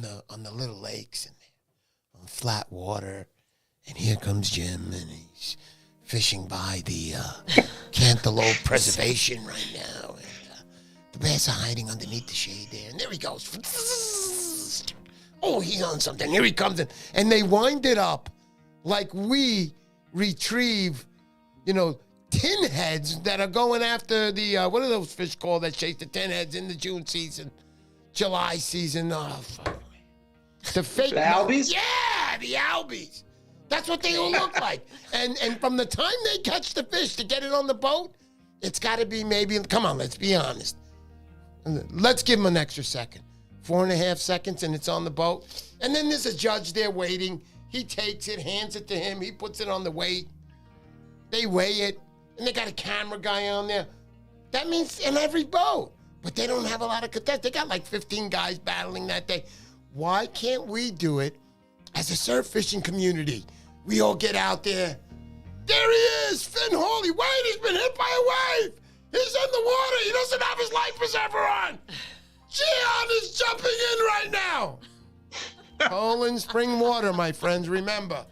the little lakes and on flat water. And here comes Jim, and he's fishing by the Cantaloupe Preservation right now. And the bass are hiding underneath the shade there. And there he goes. Oh, he's on something. Here he comes in. And they wind it up like we retrieve, tin heads that are going after the, what are those fish called that chase the tin heads in the June season, July season? Oh, fuck me. The fake. The albies? Yeah, the albies. That's what they all look like. And from the time they catch the fish to get it on the boat, it's got to be maybe, come on, let's be honest. Let's give them an extra second. 4.5 seconds and it's on the boat. And then there's a judge there waiting. He takes it, hands it to him. He puts it on the weight. They weigh it. And they got a camera guy on there. That means in every boat. But they don't have a lot of cadets. They got like 15 guys battling that day. Why can't we do it as a surf fishing community? We all get out there. There he is, Finn Hawley. Wait, he's been hit by a wave. He's in the water. He doesn't have his life preserver on. Gian is jumping in right now. Poland spring water, my friends, remember.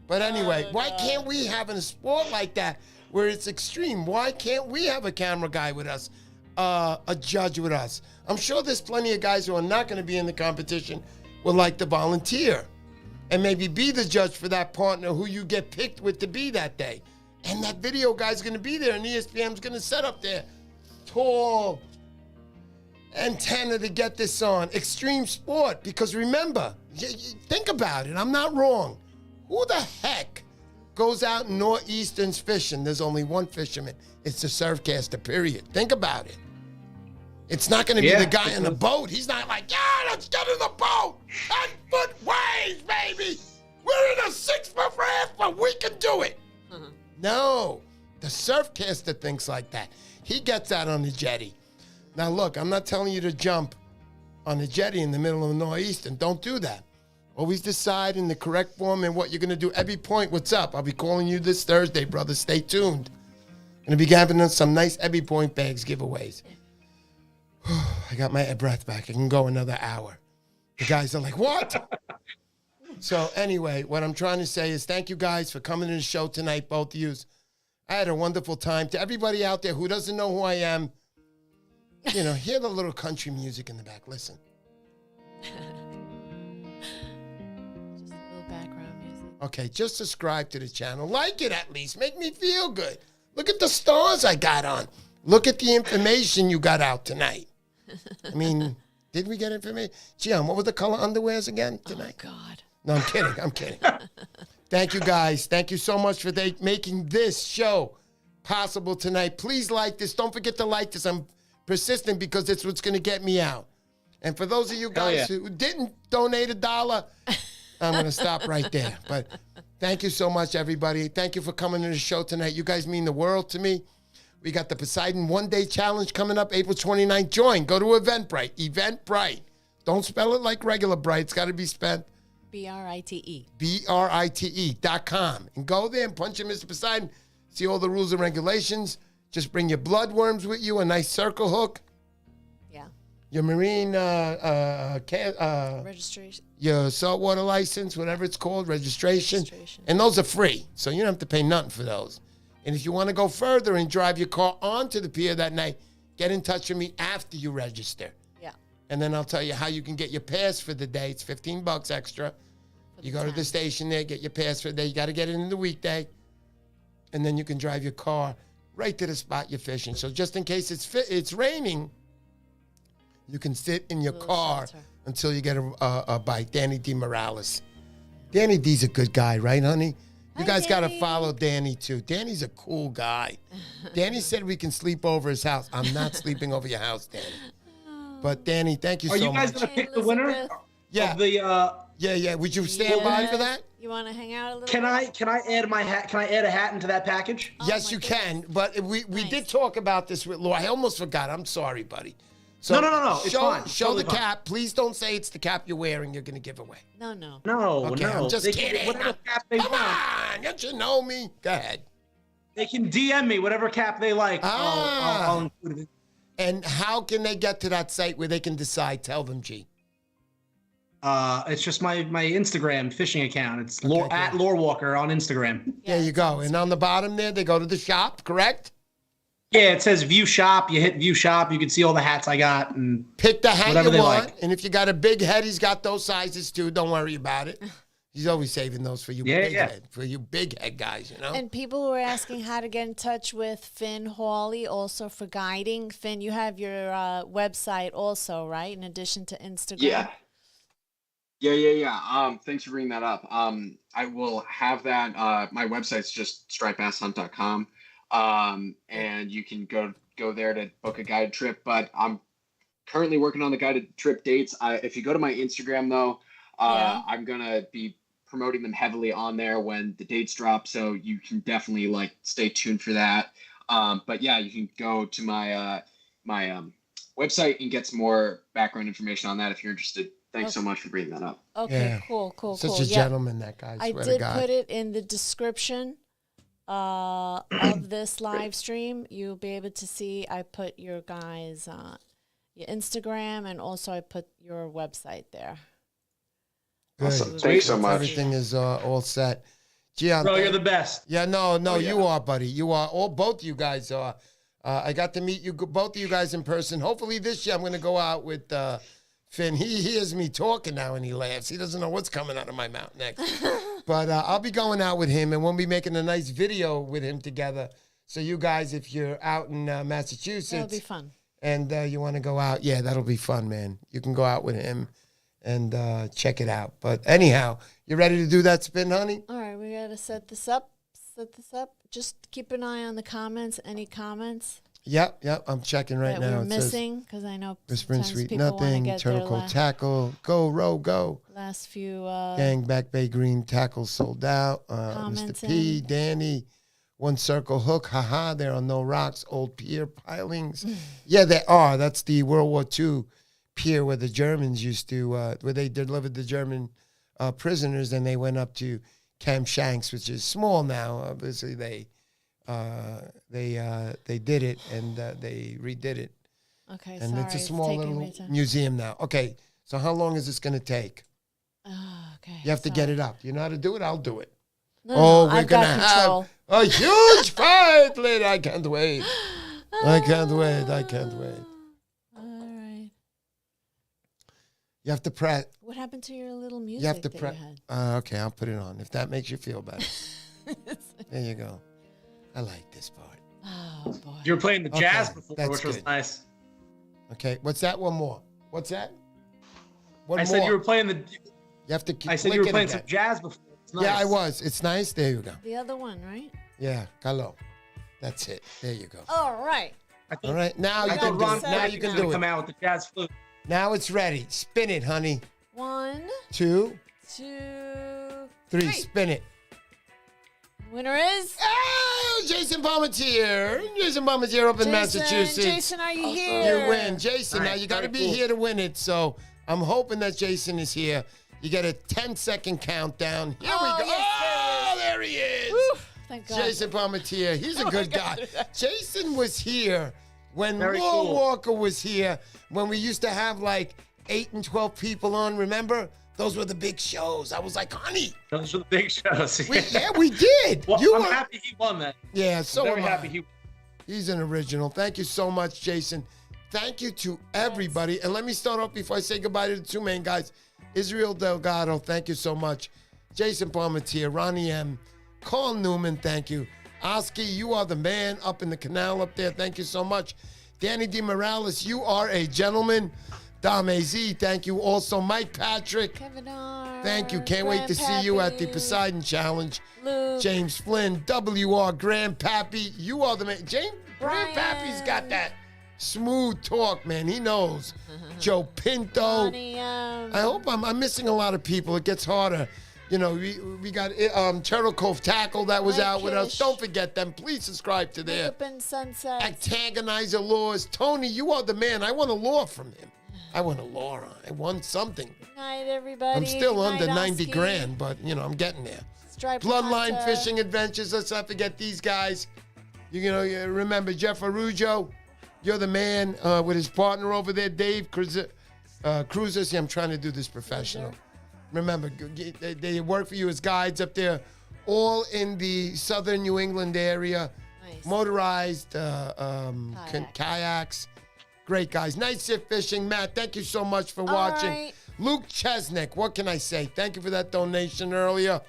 But anyway, why can't we have a sport like that where it's extreme? Why can't we have a camera guy with us, a judge with us? I'm sure there's plenty of guys who are not going to be in the competition would like to volunteer and maybe be the judge for that partner who you get picked with to be that day. And that video guy's going to be there, and ESPN's going to set up their tall antenna to get this on. Extreme sport, because remember, think about it, I'm not wrong. Who the heck goes out northeasterns fishing, there's only one fisherman. It's the surfcaster, period. Think about it. It's not going to be the guy in the boat. He's not like, yeah, let's get in the boat. 10-foot waves, baby. We're in a 6-foot raft, but we can do it. No, the surfcaster thinks like that. He gets out on the jetty. Now, look, I'm not telling you to jump on the jetty in the middle of the northeastern. Don't do that. Always decide in the correct form and what you're going to do. Every point, what's up? I'll be calling you this Thursday, brother. Stay tuned. Going to be having some nice Every Point bags giveaways. I got my breath back. I can go another hour. The guys are like, what? So anyway, what I'm trying to say is thank you guys for coming to the show tonight, both of you. I had a wonderful time. To everybody out there who doesn't know who I am, you know, hear the little country music in the back. Listen. Just a little background music. Okay, just subscribe to the channel. Like it at least. Make me feel good. Look at the stars I got on. Look at the information you got out tonight. I mean, did we get information? Gian, what were the color underwears again tonight? Oh, God. No, I'm kidding. I'm kidding. Thank you, guys. Thank you so much for making this show possible tonight. Please like this. Don't forget to like this. I'm persistent because it's what's going to get me out. And for those of you guys who didn't donate $1, I'm going to stop right there. But thank you so much, everybody. Thank you for coming to the show tonight. You guys mean the world to me. We got the Poseidon one-day challenge coming up April 29th. Join. Go to Eventbrite. Eventbrite. Don't spell it like regular bright. It's got to be spelled BRITE. BRITE.com. And go there and punch in Mr. Poseidon. See all the rules and regulations. Just bring your bloodworms with you, a nice circle hook. Yeah. Your marine Registration. your saltwater license, whatever it's called, registration. And those are free. So you don't have to pay nothing for those. And if you want to go further and drive your car onto the pier that night, get in touch with me after you register. Yeah. And then I'll tell you how you can get your pass for the day. It's $15 extra. You go to the station there, get your pass for the day. You got to get it in the weekday. And then you can drive your car right to the spot you're fishing. So just in case it's raining, you can sit in your car until you get a bite. Danny D. Morales. Danny D's a good guy, right, honey? You guys got to follow Danny, too. Danny's a cool guy. Danny said we can sleep over his house. I'm not sleeping over your house, Danny. But, Danny, thank you so much. Are you guys going to pick the winner? Yeah. Of the, yeah. Would you stand by for that? You want to hang out a little Can bit? I add my hat? Can I add a hat into that package? Yes, you can. But we did talk about this with Laura. I almost forgot. I'm sorry, buddy. So No. It's fine. Show Totally the fine. cap. Please don't say it's the cap you're wearing you're going to give away. No. Okay, I'm just kidding. Whatever cap they Come want. on. Don't you know me? Go ahead. They can DM me whatever cap they like. I'll include it. And how can they get to that site where they can decide? Tell them, G. It's just my Instagram fishing account. It's Okay, at Lurewalker on Instagram. There you go. And on the bottom there, they go to the shop, correct? Yeah, it says View Shop. You hit View Shop. You can see all the hats I got and Pick the hat whatever you they want. like. And if you got a big head, he's got those sizes too. Don't worry about it. He's always saving those for you head, for you big head guys, you know? And people were asking how to get in touch with Finn Hawley, also for guiding. Finn, you have your website also, right? In addition to Instagram. Yeah. Thanks for bringing that up. I will have that. My website's just stripebasshunt.com. And you can go there to book a guided trip. But I'm currently working on the guided trip dates. If you go to my Instagram though, I'm gonna be promoting them heavily on there when the dates drop. So you can definitely stay tuned for that. But yeah, you can go to my my website and get some more background information on that if you're interested. Thanks so much for bringing that up. Okay, Yeah. cool. Such a gentleman, that guy. I Swear to did God. put it in the description of this live stream. You'll be able to see. I put your guys' your Instagram, and also I put your website there. Good. Awesome. Thanks so much. Everything is all set. Gian, Bro, you're the best. Yeah, no, you are, buddy. You are. Both of you guys are. I got to meet you, both of you guys in person. Hopefully this year I'm going to go out with Finn. He hears me talking now and he laughs. He doesn't know what's coming out of my mouth next. But I'll be going out with him, and we'll be making a nice video with him together. So you guys, if you're out in Massachusetts. That'll be fun. And you want to go out, yeah, that'll be fun, man. You can go out with him and check it out. But anyhow, you ready to do that spin, honey? All right, we got to set this up. set this up? Just keep an eye on the comments. Any comments Yep. I'm checking right that now. we're It says, missing? Because I know Whispering sometimes Sweet people want to Nothing, get their Turtle Cove Tackle, Go Row Go. last few Gang Back Bay Green Tackle sold out. Mr. Comments P, in. Danny, One Circle Hook, haha, there are no rocks, old pier pilings. Yeah, there are. That's the World War II pier where the Germans used to, where they delivered the German prisoners, and they went up to Camp Shanks, which is small now. Obviously, they did it, and they redid it. Okay, And sorry. it's a small taking little me to- museum now. Okay, so how long is this going to take? Oh, okay. You have to get it up. You know how to do it? I'll do it. No, Oh, no, we're I've going to got have control. a huge fight later. I can't wait. I can't wait. I can't wait. All right. You have to press. What happened to your little music You have to that press. you had? Okay, I'll put it on if that makes you feel better. There you go. I like this part. Oh, boy. You were playing the jazz Okay, before, that's which was good. nice. Okay, what's that? One more. What's that? One I more. said you were playing the. You have to keep I said you were clicking playing again. some jazz before. It's nice. Yeah, I was. It's nice. There you go. The other one, right? Yeah, hello. That's it. There you go. All right. I All thought, right, now We you got can do Ron it. Now Perlman you now. can do come it. out with the jazz flute. Now it's ready. Spin it, honey. 1, 2, 2, 3. Spin it. Winner is Oh, Jason Palmatier. Jason Palmatier up in Massachusetts. Jason, are you here? You win. Jason, All now right, you got to very be cool. here to win it. So I'm hoping that Jason is here. You get a 10-second countdown. Here Oh, we go. yes, Oh, there he is. Woo, thank God. Jason Palmatier. He's a good guy. Jason was here when Very cool. Lurewalker was here, when we used to have like 8 and 12 people on, remember? Those were the big shows. I was like, honey. Those were the big shows. We did. Well, You I'm were. happy he won that. Yeah, so Very am happy I. he. He's an original. Thank you so much, Jason. Thank you to everybody. And let me start off before I say goodbye to the two main guys. Israel Delgado, thank you so much. Jason Palmatier, Ronnie M. Carl Newman, thank you. Oski, you are the man up in the canal up there. Thank you so much. Danny D. Morales, you are a gentleman. Dom AZ, thank you. Also, Mike Patrick, Kevin R. thank you. Can't wait to see you at the Poseidon Challenge. Luke. James Flynn, WR, Grandpappy, you are the man. Brian. Grandpappy's got that smooth talk, man. He knows. Joe Pinto. Ronnie, I hope I'm missing a lot of people. It gets harder. You know, we got Turtle Cove Tackle that was Mike out with us. Kish. Don't forget them. Please subscribe to their Makeup and Sunset. Antagonizer Laws. Tony, you are the man. I want a law from him. I want a law. I won something. Good night, everybody. I'm still Good under night, 90 Oski. grand, but, you know, I'm getting there. Striped Bloodline Hunter. Fishing Adventures. Let's not forget these guys. You know, you remember Jeff Arujo. You're the man with his partner over there, Dave Cruiser. See, I'm trying to do this professional. Remember, they work for you as guides up there, all in the southern New England area. Nice. Motorized Kayak. kayaks. Great guys. Night Shift Fishing. Matt, thank you so much for watching. right. Luke Chesnick, what can I say? Thank you for that donation earlier.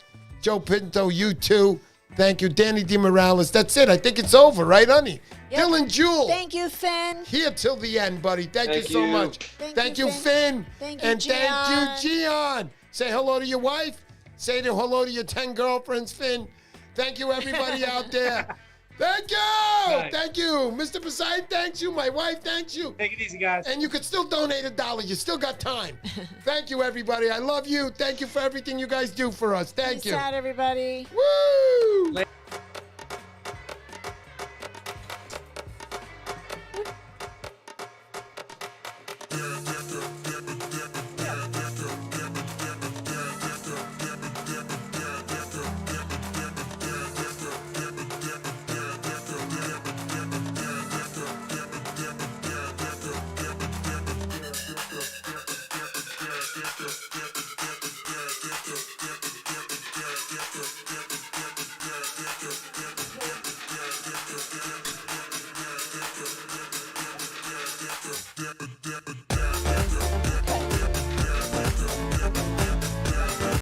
Joe Pinto, you too. Thank you. Danny D. Morales. That's it. I think it's over, right, honey? Yep. Dylan Jewell. Thank you, Finn. Here till the end, buddy. Thank you Thank so you. much. Thank you, you, Finn. Thank you, and Gian. thank you, Gian. Say hello to your wife. Say hello to your 10 girlfriends, Finn. Thank you, everybody out there. Thank you. Right. Thank you. Mr. Poseidon, thanks you. My wife, thanks you. Take it easy, guys. And you could still donate $1. You still got time. Thank you, everybody. I love you. Thank you for everything you guys do for us. Thank Peace you. out, everybody. Woo!